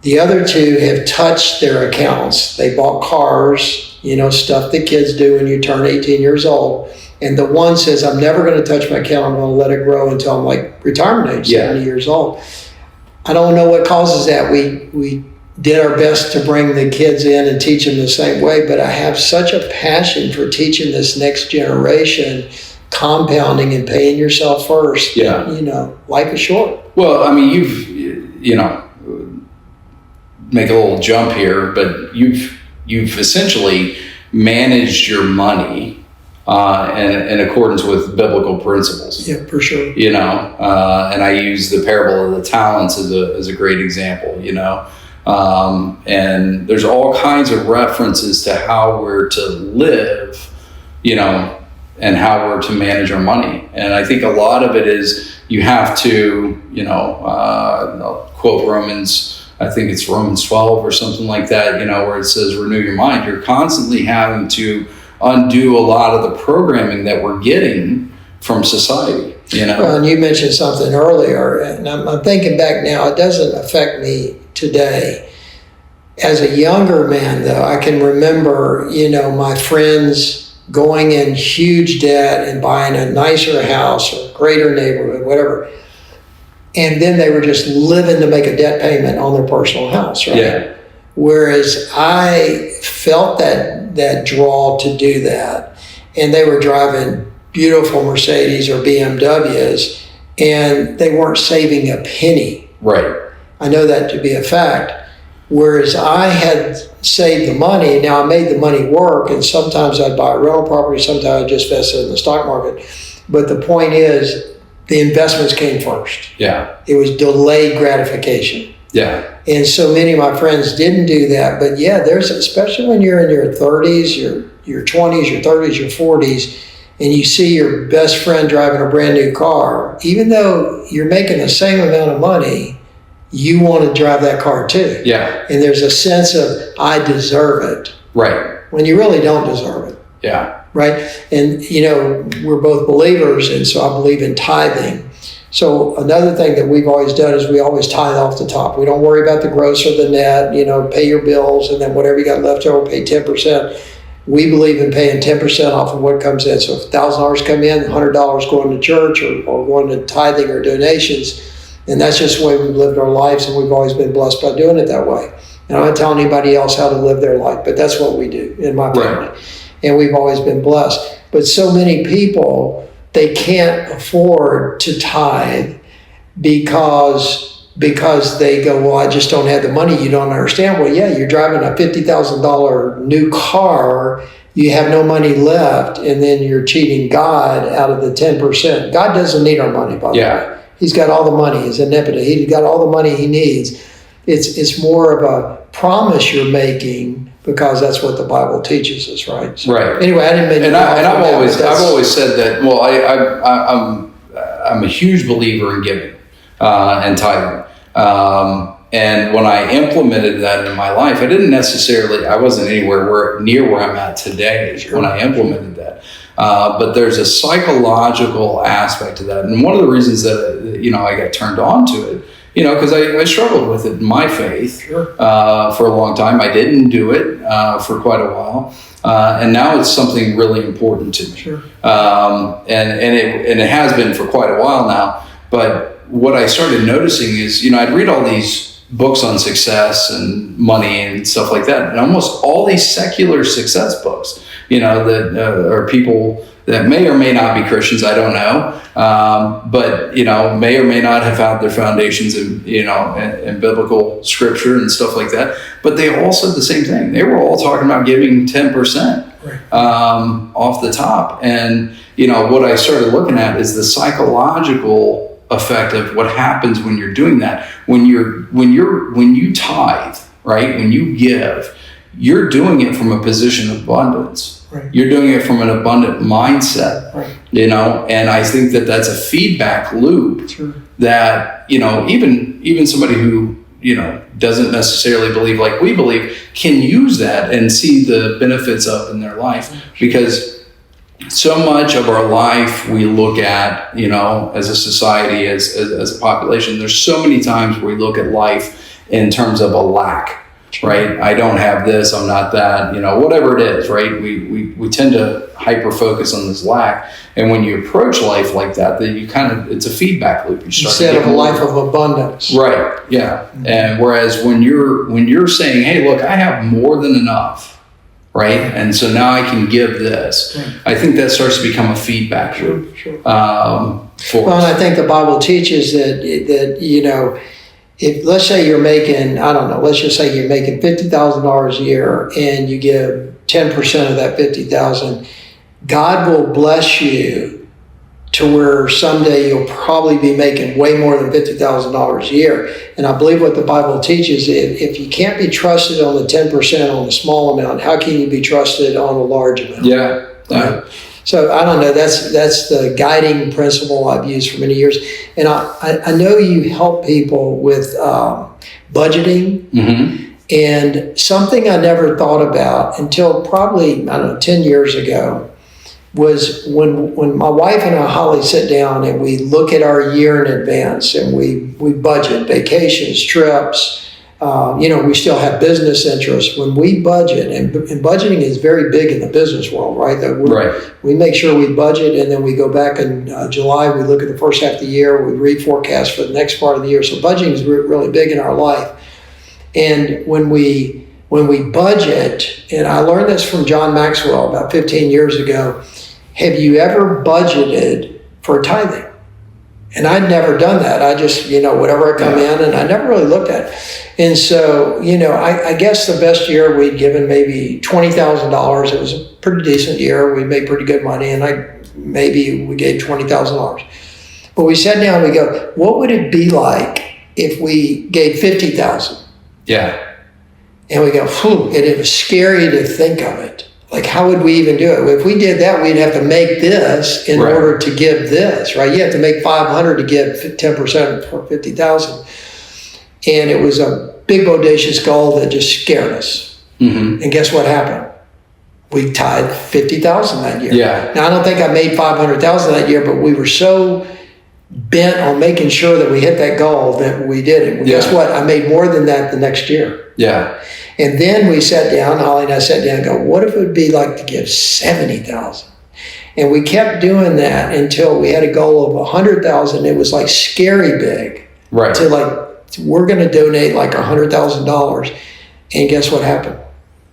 The other two have touched their accounts. They bought cars, stuff that kids do when you turn 18 years old. And the one says, I'm never going to touch my account. I'm going to let it grow until I'm like retirement age, 70 years old. I don't know what causes that. We did our best to bring the kids in and teach them the same way, but I have such a passion for teaching this next generation compounding and paying yourself first. Yeah. Life is short. Well, I mean, make a little jump here, but you've essentially managed your money in accordance with biblical principles. Yeah, for sure. And I use the parable of the talents as a great example. And there's all kinds of references to how we're to live, and how we're to manage our money. And I think a lot of it is you have to, I'll quote Romans, I think it's Romans 12 or something like that, where it says, renew your mind. You're constantly having to undo a lot of the programming that we're getting from society. Well, and you mentioned something earlier, and I'm thinking back now, it doesn't affect me today. As a younger man, though, I can remember, my friends going in huge debt and buying a nicer house or greater neighborhood, whatever. And then they were just living to make a debt payment on their personal house, right? Yeah. Whereas I felt that draw to do that. And they were driving beautiful Mercedes or BMWs, and they weren't saving a penny. Right. I know that to be a fact. Whereas I had saved the money, now I made the money work, and sometimes I'd buy a rental property, sometimes I'd just invest it in the stock market. But the point is, the investments came first. Yeah. It was delayed gratification. Yeah. And so many of my friends didn't do that. But yeah, especially when you're in your 30s, your 20s, your 30s, your 40s, and you see your best friend driving a brand new car, even though you're making the same amount of money, you want to drive that car too. Yeah. And there's a sense of, I deserve it. Right. When you really don't deserve it. Yeah. Right. And, we're both believers, and so I believe in tithing. So another thing that we've always done is we always tithe off the top. We don't worry about the gross or the net, pay your bills, and then whatever you got left over, pay 10%. We believe in paying 10% off of what comes in. So if $1,000 come in, $100 going to church or going to tithing or donations. And that's just the way we've lived our lives, and we've always been blessed by doing it that way. And I'm not telling anybody else how to live their life, but that's what we do in my family. Right. And we've always been blessed. But so many people, they can't afford to tithe because they go, well, I just don't have the money. You don't understand. Well, yeah, you're driving a $50,000 new car. You have no money left, and then you're cheating God out of the 10%. God doesn't need our money, by the way. He's got all the money. He's omnipotent. He's got all the money he needs. It's more of a promise you're making because that's what the Bible teaches us, right? So, right. Anyway, I didn't mean. I've always said that. Well, I'm a huge believer in giving and tithing. And when I implemented that in my life, I wasn't anywhere near where I'm at today when I implemented that. But there's a psychological aspect to that. And one of the reasons that, I got turned on to it, because I struggled with it in my faith for a long time. I didn't do it for quite a while. And now it's something really important to me. Sure. And it has been for quite a while now. But what I started noticing is, I'd read all these books on success and money and stuff like that. And almost all these secular success books, that are people that may or may not be Christians, I don't know. But, may or may not have had their foundations in biblical scripture and stuff like that. But they all said the same thing. They were all talking about giving 10% off the top. And, what I started looking at is the psychological effect of what happens when you're doing that. When you tithe, right? When you give, you're doing it from a position of abundance. Right. You're doing it from an abundant mindset, Right. and I think that that's a feedback loop. Sure. That, even somebody who, doesn't necessarily believe like we believe can use that and see the benefits of in their life, because so much of our life we look at, as a society, as a population, there's so many times where we look at life in terms of a lack, right? I don't have this, I'm not that, whatever it is, right? We tend to hyper focus on this lack. And when you approach life like that, then it's a feedback loop. You start Instead of a life of abundance. Right. Yeah. Mm-hmm. And whereas when you're saying, hey, look, I have more than enough, right? And so now I can give this. Right. I think that starts to become a feedback loop. Sure. For and I think the Bible teaches that if, let's say you're making, let's just say you're making $50,000 a year and you give 10% of that $50,000, God will bless you to where someday you'll probably be making way more than $50,000 a year. And I believe what the Bible teaches, if you can't be trusted on the 10% on the small amount, how can you be trusted on a large amount? Yeah. Right? So I don't know, that's the guiding principle I've used for many years. And I know you help people with budgeting. Mm-hmm. And something I never thought about until probably, 10 years ago, was when my wife and I, Holly, sit down and we look at our year in advance and we budget vacations, trips. We still have business interests. When we budget, and budgeting is very big in the business world, right? Right. We make sure we budget, and then we go back in July, we look at the first half of the year, we reforecast for the next part of the year. So budgeting is really big in our life. And when we budget, and I learned this from John Maxwell about 15 years ago, have you ever budgeted for tithing? And I'd never done that. I just, whatever I come in, and I never really looked at it. And so, I guess the best year we'd given maybe $20,000. It was a pretty decent year. We made pretty good money, and maybe we gave $20,000. But we sat down and we go, what would it be like if we gave $50,000? Yeah. And we go, and it was scary to think of it. Like, how would we even do it? If we did that, we'd have to make this in order to give this, right? You have to make 500 to give 10% for 50,000. And it was a big, bodacious goal that just scared us. Mm-hmm. And guess what happened? We tithed 50,000 that year. Yeah. Now, I don't think I made 500,000 that year, but we were so bent on making sure that we hit that goal that we did it. Well, guess what? I made more than that the next year. Yeah. And then we sat down, Holly and I sat down and go, what if it would be like to give 70,000? And we kept doing that until we had a goal of 100,000. It was like scary big. Right. We're going to donate like $100,000. And guess what happened?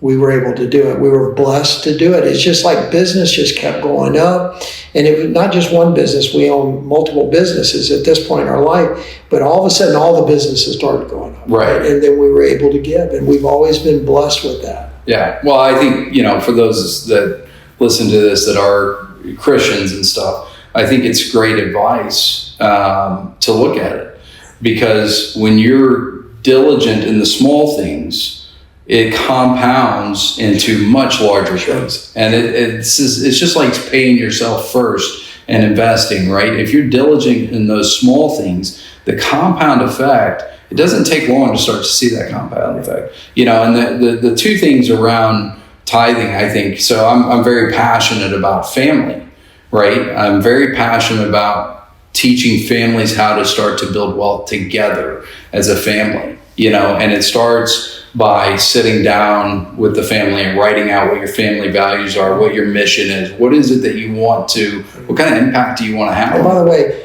We were able to do it. We were blessed to do it. It's just like business just kept going up. And it was not just one business. We own multiple businesses at this point in our life. But all of a sudden, all the businesses started going up. Right. And then we were able to give. And we've always been blessed with that. Yeah. Well, I think, for those that listen to this that are Christians and stuff, I think it's great advice to look at it. Because when you're diligent in the small things, it compounds into much larger things. And it's just like paying yourself first and investing, right? If you're diligent in those small things, the compound effect, it doesn't take long to start to see that compound effect. And the two things around tithing, I think, so I'm very passionate about family, right? I'm very passionate about teaching families how to start to build wealth together as a family, and it starts by sitting down with the family and writing out what your family values are, what your mission is, what is it that you want to, what kind of impact do you want to have? And by the way,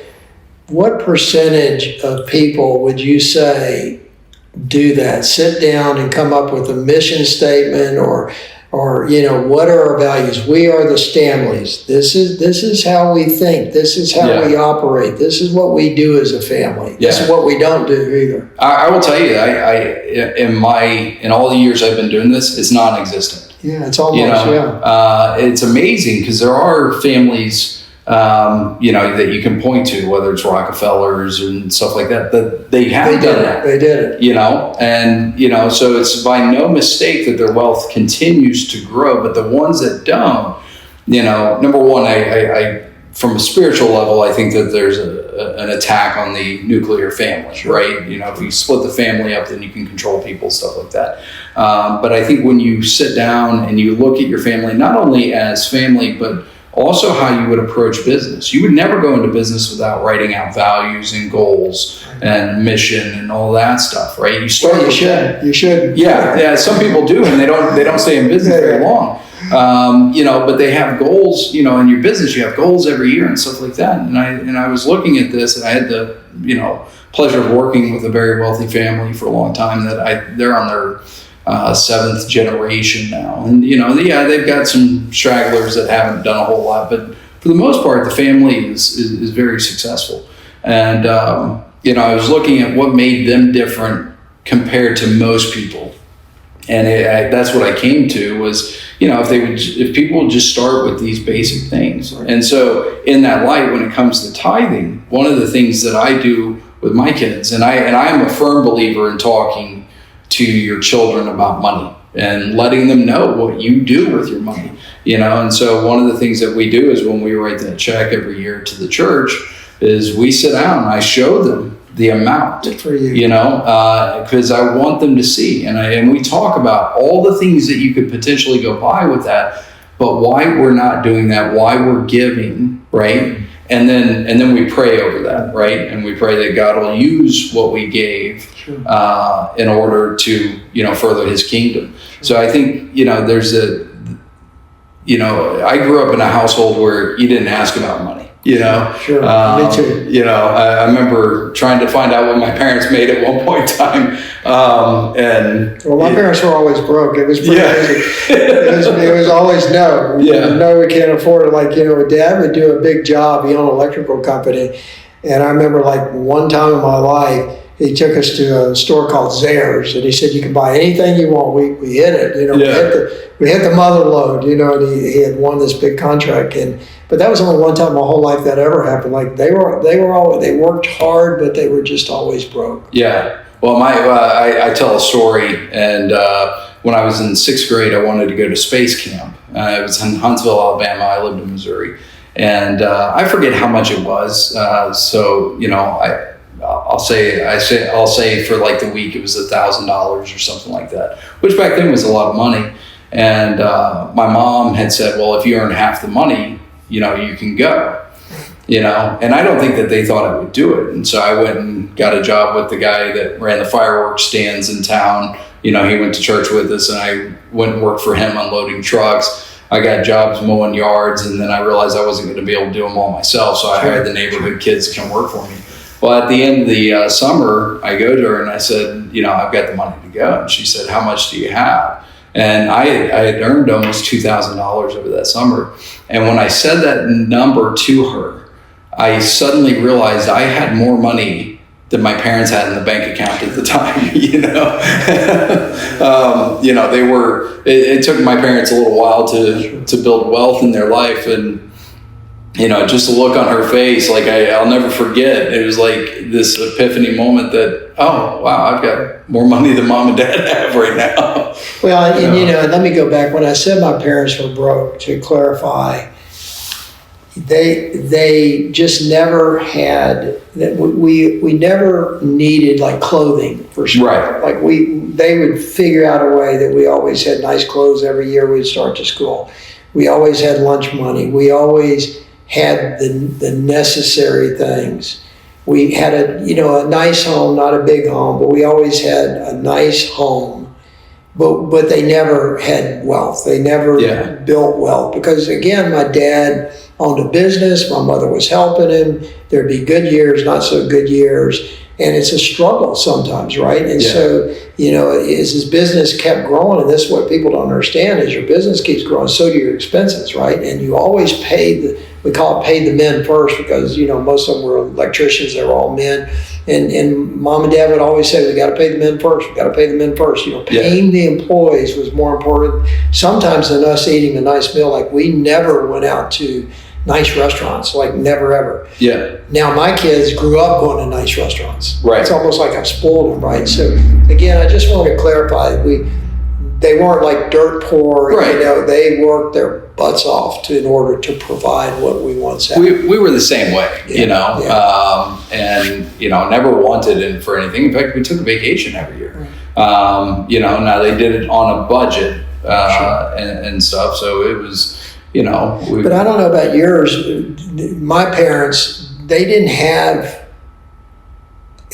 what percentage of people would you say do that? Sit down and come up with a mission statement or what are our values? We are the Stanleys. This is how we think. This is how we operate. This is what we do as a family. This is what we don't do either. I will tell you, in all the years I've been doing this, it's non-existent. Yeah, it's almost, it's amazing because there are families that you can point to, whether it's Rockefellers and stuff like that, that they have done that. They did it. So it's by no mistake that their wealth continues to grow, but the ones that don't, number one, I from a spiritual level, I think that there's an attack on the nuclear family, right? If you split the family up, then you can control people, stuff like that. But I think when you sit down and you look at your family, not only as family, but also how you would approach business. You would never go into business without writing out values and goals and mission and all that stuff, right? You start. You should. Yeah. Some people do, and they don't stay in business very long. But they have goals. In your business, you have goals every year and stuff like that. And I was looking at this, and I had the pleasure of working with a very wealthy family for a long time. They're on their 7th generation now, and they've got some stragglers that haven't done a whole lot, but for the most part, the family is very successful. And I was looking at what made them different compared to most people, and that's what I came to was if people would just start with these basic things. And so in that light, when it comes to tithing, one of the things that I do with my kids, and I'm a firm believer in talking to your children about money and letting them know what you do with your money, and so one of the things that we do is when we write that check every year to the church is we sit down and I show them the amount, for you, because I want them to see, and we talk about all the things that you could potentially go buy with that, but why we're not doing that, why we're giving, right? And then we pray over that, right? And we pray that God will use what we gave in order to, further His kingdom. So I think, there's I grew up in a household where you didn't ask about money. Sure. Me too. I remember trying to find out what my parents made at one point in time. My parents were always broke. It was pretty easy. It was always no. No, we can't afford it. Dad would do a big job. He owned an electrical company. And I remember one time in my life, he took us to a store called Zayre's, and he said, "You can buy anything you want." We hit it, we hit the mother load, and he had won this big contract. But that was only one time in my whole life that ever happened. They worked hard, but they were just always broke. Yeah. Well, I tell a story, and when I was in 6th grade, I wanted to go to space camp. It was in Huntsville, Alabama. I lived in Missouri, and I forget how much it was. I'll say for the week it was $1,000 or something like that, which back then was a lot of money. And my mom had said, "Well, if you earn half the money, you can go." And I don't think that they thought I would do it. And so I went and got a job with the guy that ran the fireworks stands in town. He went to church with us, and I went and worked for him unloading trucks. I got jobs mowing yards, and then I realized I wasn't going to be able to do them all myself, so I hired the neighborhood kids to come work for me. Well, at the end of the summer, I go to her and I said, I've got the money to go. And she said, "How much do you have?" And I had earned almost $2,000 over that summer. And when I said that number to her, I suddenly realized I had more money than my parents had in the bank account at the time. They were. It took my parents a little while to build wealth in their life, and just the look on her face, I'll never forget. It was like this epiphany moment that, oh, wow, I've got more money than mom and dad have right now. Well, and let me go back. When I said my parents were broke, to clarify, they just never had, we never needed clothing for sure. Right. They would figure out a way that we always had nice clothes every year we'd start to school. We always had lunch money. We always had the necessary things. We had a nice home, not a big home, but we always had a nice home. But they never had wealth. They never built wealth, because again, my dad owned a business. My mother was helping him. There'd be good years, not so good years. And it's a struggle sometimes, right? And so, as his business kept growing, and this is what people don't understand, is your business keeps growing, so do your expenses, right? And you always we call it pay the men first, because, most of them were electricians, they were all men. And mom and dad would always say, we got to pay the men first. We got to pay the men first. Paying the employees was more important sometimes than us eating a nice meal. We never went out to nice restaurants like never ever. Yeah. Now my kids grew up going to nice restaurants. Right. It's almost like I've spoiled them, right? So again, I just want to clarify, they weren't like dirt poor. Right. They worked their butts off in order to provide what we once had. We were the same way, Yeah. and never wanted it for anything. In fact, we took a vacation every year. Right. Now they did it on a budget and stuff, so it was, But I don't know about yours. My parents, they didn't have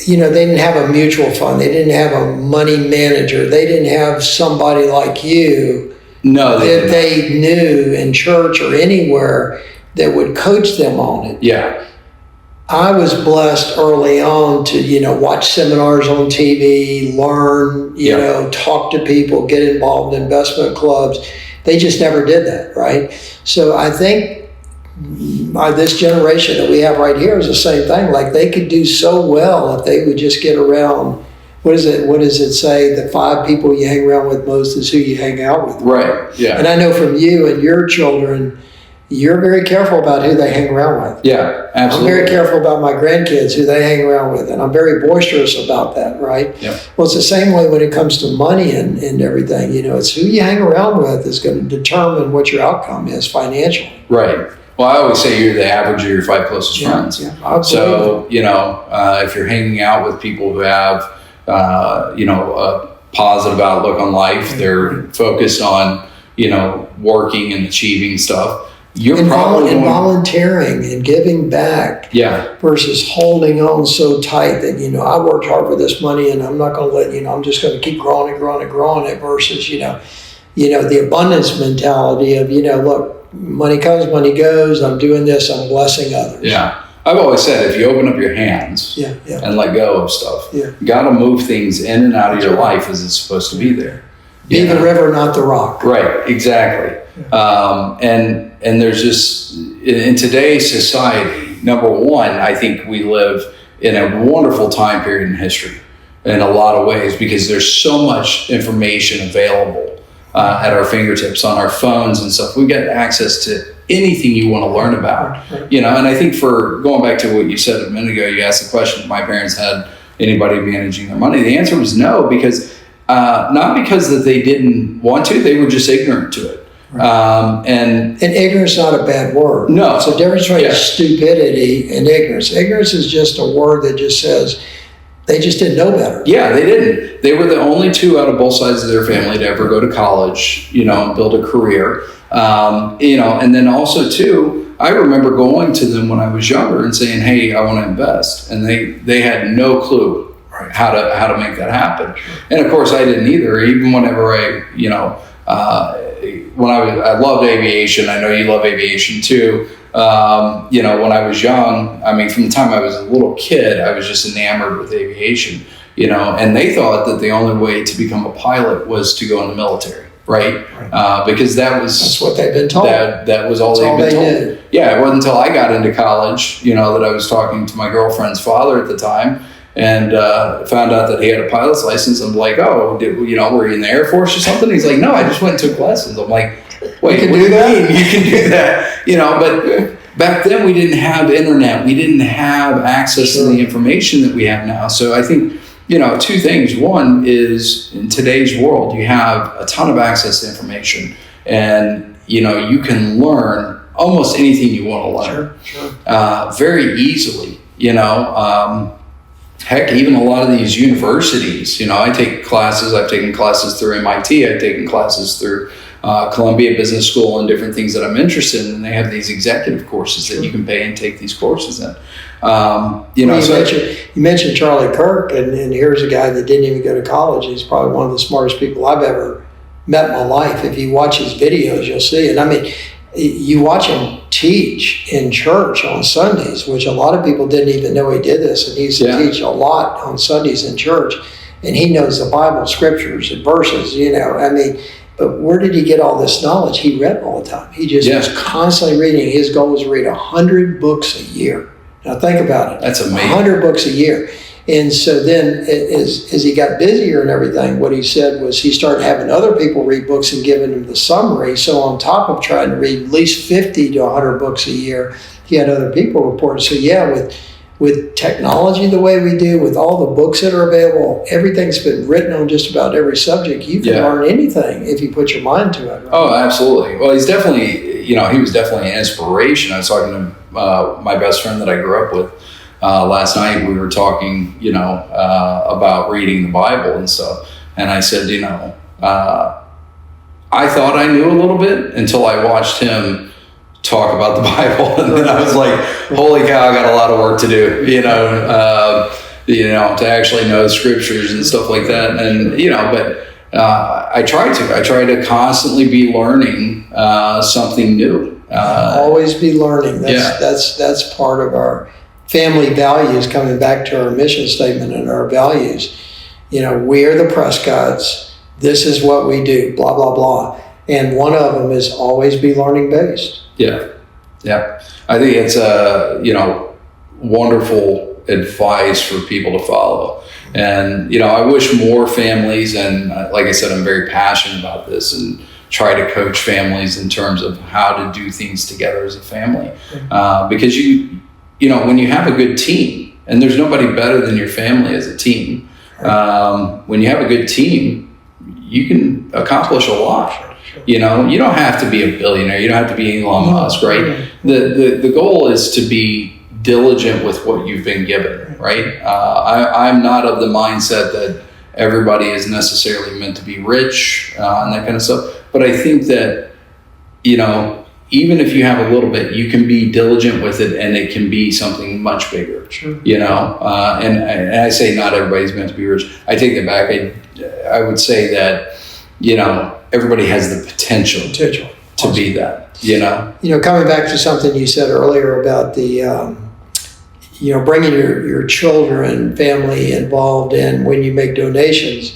a mutual fund. They didn't have a money manager. They didn't have somebody like you that they knew in church or anywhere that would coach them on it. Yeah. I was blessed early on to, watch seminars on TV, learn, talk to people, get involved in investment clubs. They just never did that, right? So I think this generation that we have right here is the same thing. Like, they could do so well if they would just get around. What does it say? The 5 people you hang around with most is who you hang out with. Right. Yeah. And I know from you and your children, you're very careful about who they hang around with. Yeah, absolutely. I'm very careful about my grandkids, who they hang around with, and I'm very boisterous about that, right? Yep. Well, it's the same way when it comes to money and everything. It's who you hang around with is going to determine what your outcome is financially. Right. Well, I always say you're the average of your 5 closest friends. Yeah, so, if you're hanging out with people who have, a positive outlook on life, they're focused on, working and achieving stuff, you're probably volunteering and giving back, versus holding on so tight that I worked hard for this money and I'm not going to let I'm just going to keep growing it versus the abundance mentality of look, money comes, money goes. I'm doing this. I'm blessing others. Yeah, I've always said if you open up your hands and let go of stuff, you got to move things in and out of your life as it's supposed to be there. Be the river, not the rock. Right, exactly. And there's just, in today's society, number one, I think we live in a wonderful time period in history in a lot of ways, because there's so much information available at our fingertips on our phones and stuff. We get access to anything you want to learn about, and I think, for going back to what you said a minute ago, you asked the question if my parents had anybody managing their money. The answer was no, because not because that they didn't want to, they were just ignorant to it. And ignorance is not a bad word. No. It's a difference between stupidity and ignorance. Ignorance is just a word that just says they just didn't know better. Yeah, they didn't. They were the only 2 out of both sides of their family to ever go to college, and build a career. And then also too, I remember going to them when I was younger and saying, "Hey, I want to invest," and they had no clue how to make that happen. And of course, I didn't either. Even whenever I loved aviation. I know you love aviation too. When I was young, from the time I was a little kid, I was just enamored with aviation, and they thought that the only way to become a pilot was to go in the military, right? Because that's what they've been told. That was all they've been told. Did. Yeah, it wasn't until I got into college, that I was talking to my girlfriend's father at the time, and found out that he had a pilot's license. I'm like, oh, were you in the Air Force or something? He's like, no, I just went and took lessons. I'm like, wait, you can do that? You can do that, but back then we didn't have internet. We didn't have access to the information that we have now. So I think, 2 things. One is, in today's world, you have a ton of access to information, and, you can learn almost anything you want to learn very easily, Heck, even a lot of these universities, I've taken classes through MIT, I've taken classes through Columbia Business School and different things that I'm interested in, and they have these executive courses that you can pay and take these courses in. You mentioned Charlie Kirk, and here's a guy that didn't even go to college. He's probably one of the smartest people I've ever met in my life. If you watch his videos, you'll see it. You watch him teach in church on Sundays, which a lot of people didn't even know he did this, and he used to teach a lot on Sundays in church, and he knows the Bible, scriptures, and verses, but where did he get all this knowledge? He read all the time. He just was constantly reading. His goal was to read 100 books a year. Now think about it. That's amazing. 100 books a year. And so then as he got busier and everything, what he said was he started having other people read books and giving him the summary. So on top of trying to read at least 50 to 100 books a year, he had other people report. So yeah, with technology the way we do, with all the books that are available, everyth's been written on just about every subject. You can learn anything if you put your mind to it. Right? Oh, absolutely. Well, he's definitely, he was definitely an inspiration. I was talking to my best friend that I grew up with last night. We were talking, about reading the Bible and stuff. And I said, I thought I knew a little bit until I watched him talk about the Bible, and then I was like, holy cow, I got a lot of work to do, to actually know scriptures and stuff like that. And, but I try to constantly be learning something new. Always be learning. That's part of our family values, coming back to our mission statement and our values. We are the Prescotts. This is what we do, blah, blah, blah. And one of them is always be learning based. Yeah. I think it's wonderful advice for people to follow. And, I wish more families, and like I said, I'm very passionate about this and try to coach families in terms of how to do things together as a family. Because when you have a good team, and there's nobody better than your family as a team, when you have a good team, you can accomplish a lot. You don't have to be a billionaire. You don't have to be Elon Musk, right? The goal is to be diligent with what you've been given, right? I'm not of the mindset that everybody is necessarily meant to be rich and that kind of stuff. But I think that, even if you have a little bit, you can be diligent with it, and it can be something much bigger. Sure. And I say not everybody's meant to be rich. I take that back. I would say that, everybody has the potential to be that, Coming back to something you said earlier about the, bringing your children, family involved in when you make donations.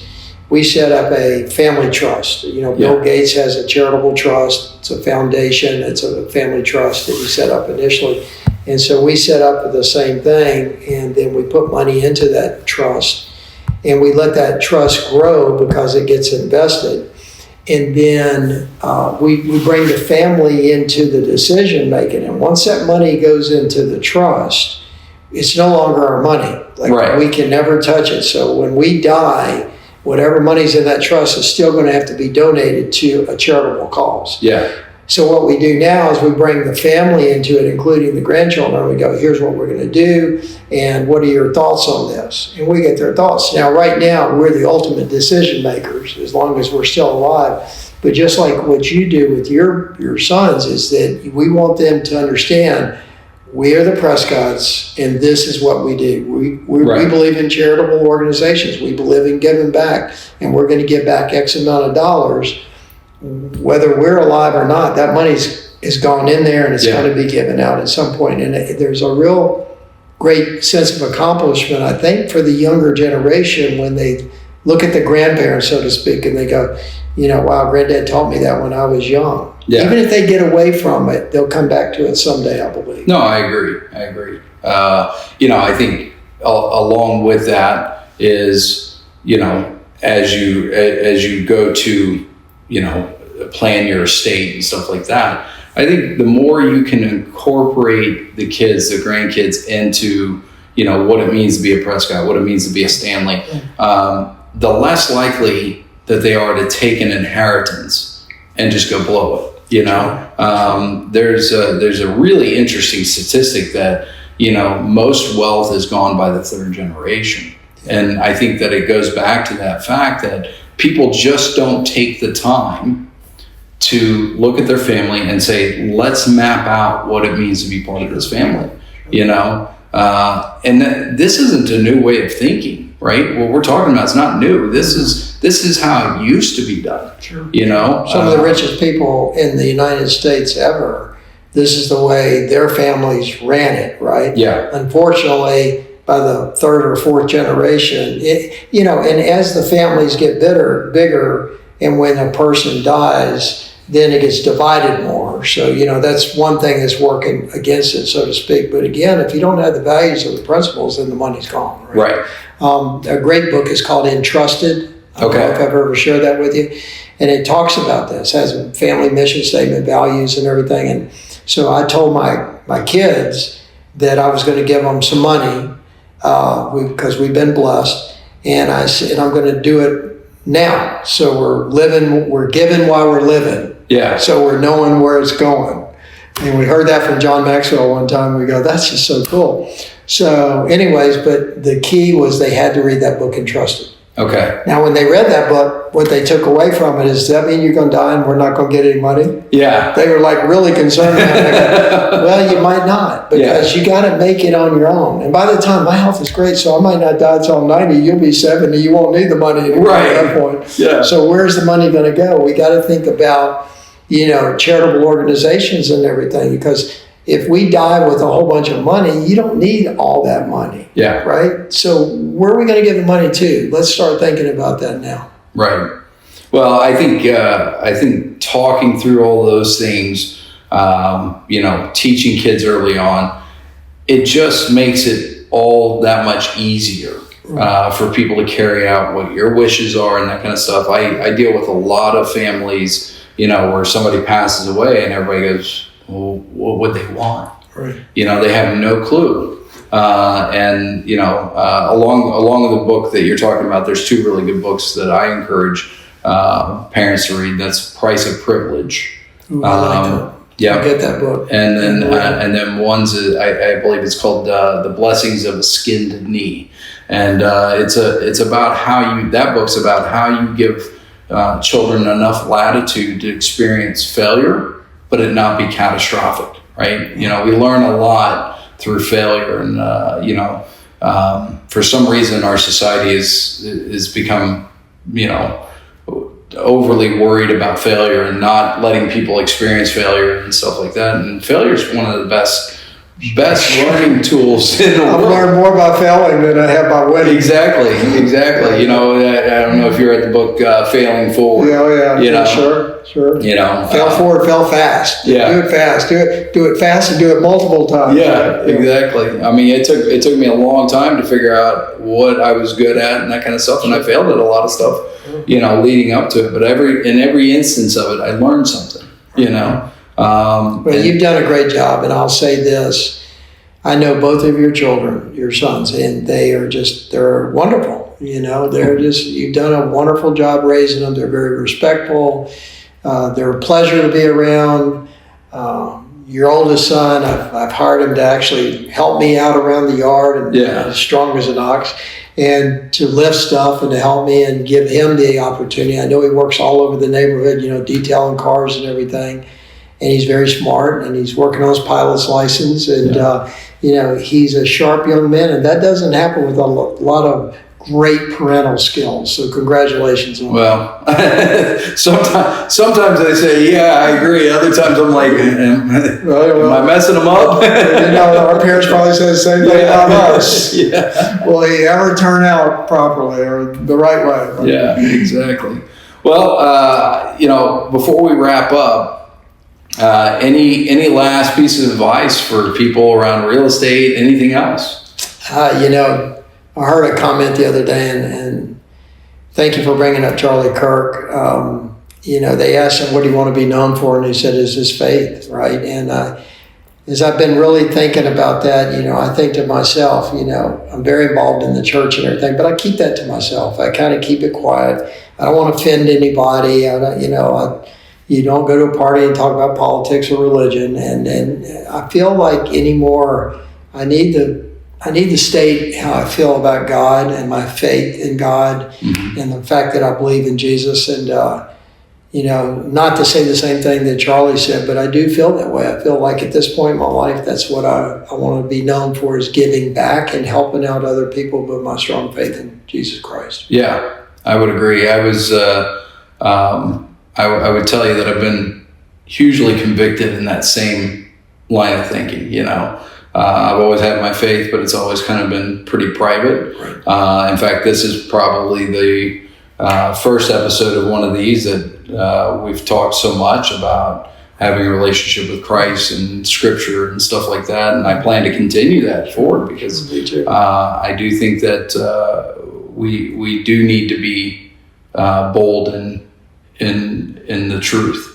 We set up a family trust. Bill Gates has a charitable trust. It's a foundation. It's a family trust that he set up initially. And so we set up the same thing, and then we put money into that trust, and we let that trust grow because it gets invested. And then we bring the family into the decision making. And once that money goes into the trust, it's no longer our money. We can never touch it. So when we die, whatever money's in that trust is still going to have to be donated to a charitable cause. Yeah. So what we do now is we bring the family into it, including the grandchildren. We go, here's what we're going to do, and what are your thoughts on this? And we get their thoughts. Now, right now, we're the ultimate decision makers, as long as we're still alive. But just like what you do with your sons, is that we want them to understand we are the Prescotts, and this is what we do. We believe in charitable organizations. We believe in giving back, and we're going to give back X amount of dollars. Whether we're alive or not, that money's gone in there, and it's going to be given out at some point. And there's a real great sense of accomplishment, I think, for the younger generation when they look at the grandparents, so to speak, and they go, wow, Granddad taught me that when I was young. Yeah. Even if they get away from it, they'll come back to it someday, I believe. No, I agree. I think along with that is, as you go to, plan your estate and stuff like that, I think the more you can incorporate the kids, the grandkids into, what it means to be a Prescott, what it means to be a Stanley, the less likely that they are to take an inheritance and just go blow it. There's a really interesting statistic that, most wealth is gone by the third generation. And I think that it goes back to that fact that people just don't take the time to look at their family and say, let's map out what it means to be part of this family, and this isn't a new way of thinking, right? What we're talking about is not new. This is how it used to be done. Sure. Some of the richest people in the United States ever, this is the way their families ran it, right? Yeah. Unfortunately, by the third or fourth generation, and as the families get bigger, and when a person dies, then it gets divided more. So, that's one thing that's working against it, so to speak. But again, if you don't have the values or the principles, then the money's gone. Right. A great book is called Entrusted. I don't know if I've ever shared that with you. And it talks about this, has a family mission statement, values and everything. And so I told my kids that I was going to give them some money because we've been blessed. And I said, I'm going to do it now. So we're giving while we're living. Yeah. So we're knowing where it's going. And we heard that from John Maxwell one time. We go, that's just so cool. So anyways, but the key was they had to read that book, Entrusted. Okay. Now, when they read that book, what they took away from it is, does that mean you're going to die and we're not going to get any money? Yeah. They were like really concerned about it. Well, you might not, because you got to make it on your own. And by the time my health is great, so I might not die until I'm 90, you'll be 70, you won't need the money anymore at that point. Yeah. So where's the money going to go? We got to think about, charitable organizations and everything, because if we die with a whole bunch of money, you don't need all that money. Yeah. Right? So where are we going to give the money to? Let's start thinking about that now. Right. Well, I think talking through all those things, teaching kids early on, it just makes it all that much easier for people to carry out what your wishes are and that kind of stuff. I deal with a lot of families, where somebody passes away and everybody goes, well, what would they want? Right. They have no clue. Along the book that you're talking about, there's two really good books that I encourage parents to read. That's Price of Privilege. Ooh, I like that. Yeah, I get that book. And then one's I believe it's called The Blessings of a Skinned Knee, and it's about that book's about how you give children enough latitude to experience failure, but it not be catastrophic. Right? We learn a lot through failure, and for some reason our society is become overly worried about failure and not letting people experience failure and stuff like that. And failure is one of the best learning tools in the world. I've learned more about failing than I have about winning. Exactly. I don't know if you read the book Failing Forward. Yeah. Sure. Fail forward, fail fast. Yeah. Do it fast. Do it fast, and do it multiple times. Yeah, exactly. I mean, it took me a long time to figure out what I was good at and that kind of stuff, and I failed at a lot of stuff, leading up to it. But in every instance of it, I learned something. You've done a great job, and I'll say this. I know both of your children, your sons, and they're wonderful. You've done a wonderful job raising them. They're very respectful. They're a pleasure to be around. Your oldest son, I've hired him to actually help me out around the yard, and as strong as an ox, and to lift stuff and to help me and give him the opportunity. I know he works all over the neighborhood, detailing cars and everything. And he's very smart, and he's working on his pilot's license, and he's a sharp young man, and that doesn't happen with a lot of great parental skills. So congratulations on that. Well, sometimes I say, yeah, I agree. Other times I'm like, am I messing them up? Our parents probably say the same thing about us. Yeah. Will he ever turn out properly or the right way? Yeah, exactly. Well, before we wrap up, any last pieces of advice for people around real estate, anything else? I heard a comment the other day, and thank you for bringing up Charlie Kirk. They asked him, what do you want to be known for? And he said, it's his faith, right? And as I've been really thinking about that, I think to myself, I'm very involved in the church and everything, but I keep that to myself. I kind of keep it quiet. I don't want to offend anybody. You don't go to a party and talk about politics or religion. And I feel like anymore, I need to state how I feel about God and my faith in God, and the fact that I believe in Jesus. And, not to say the same thing that Charlie said, but I do feel that way. I feel like at this point in my life, that's what I want to be known for, is giving back and helping out other people with my strong faith in Jesus Christ. Yeah, I would agree. I would tell you that I've been hugely convicted in that same line of thinking. I've always had my faith, but it's always kind of been pretty private. Right. In fact, this is probably the first episode of one of these that we've talked so much about having a relationship with Christ and Scripture and stuff like that, and I plan to continue that forward because I do think that we do need to be bold in the truth.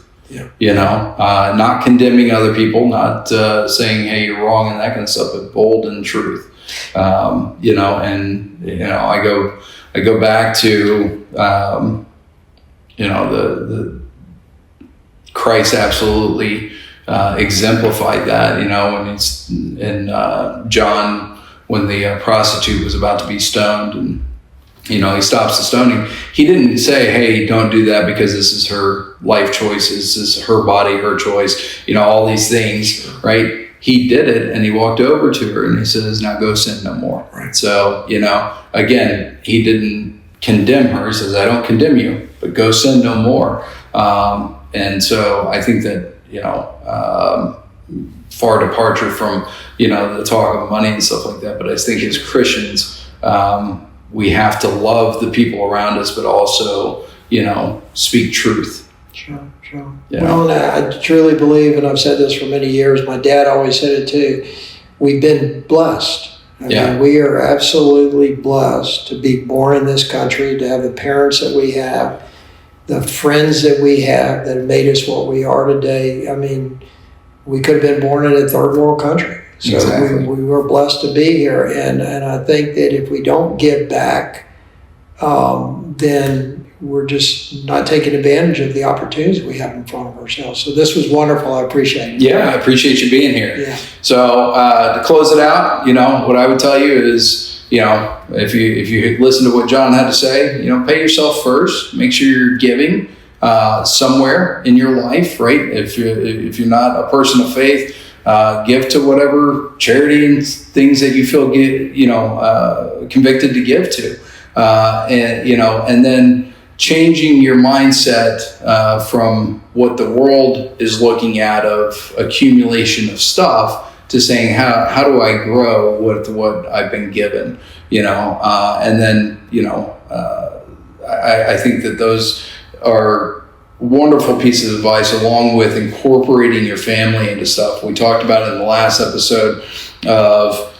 Not condemning other people, not saying, hey, you're wrong and that kind of stuff, but bold in truth. I go back to the Christ absolutely exemplified that, when he's in John, when the prostitute was about to be stoned, and he stops the stoning. He didn't say, hey, don't do that because this is her life choice, this is her body, her choice, all these things, right? He did it, and he walked over to her and he says, now go sin no more. Right. So, again, he didn't condemn her. He says, I don't condemn you, but go sin no more. And so I think that, far departure from, the talk of money and stuff like that. But I think as Christians, we have to love the people around us, but also, speak truth. Sure. Well, and I truly believe, and I've said this for many years, my dad always said it too, we've been blessed. I mean, we are absolutely blessed to be born in this country, to have the parents that we have, the friends that we have that have made us what we are today. I mean, we could have been born in a third world country. So exactly. we were blessed to be here. And I think that if we don't give back, then we're just not taking advantage of the opportunities we have in front of ourselves. So this was wonderful. I appreciate it. Yeah, I appreciate you being here. Yeah. So to close it out, what I would tell you is, if you listen to what John had to say, pay yourself first. Make sure you're giving somewhere in your life, right? If you're not a person of faith, give to whatever charity and things that you feel convicted to give to, and then changing your mindset from what the world is looking at of accumulation of stuff to saying how do I grow with what I've been given, and then I think that those are wonderful pieces of advice, along with incorporating your family into stuff. We talked about it in the last episode of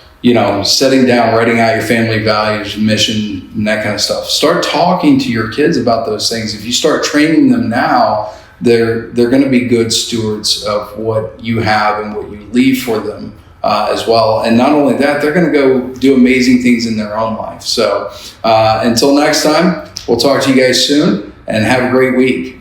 setting down, writing out your family values, mission, and that kind of stuff. Start talking to your kids about those things. If you start training them now, they're going to be good stewards of what you have and what you leave for them as well. And not only that, they're going to go do amazing things in their own life. So until next time, we'll talk to you guys soon, and have a great week.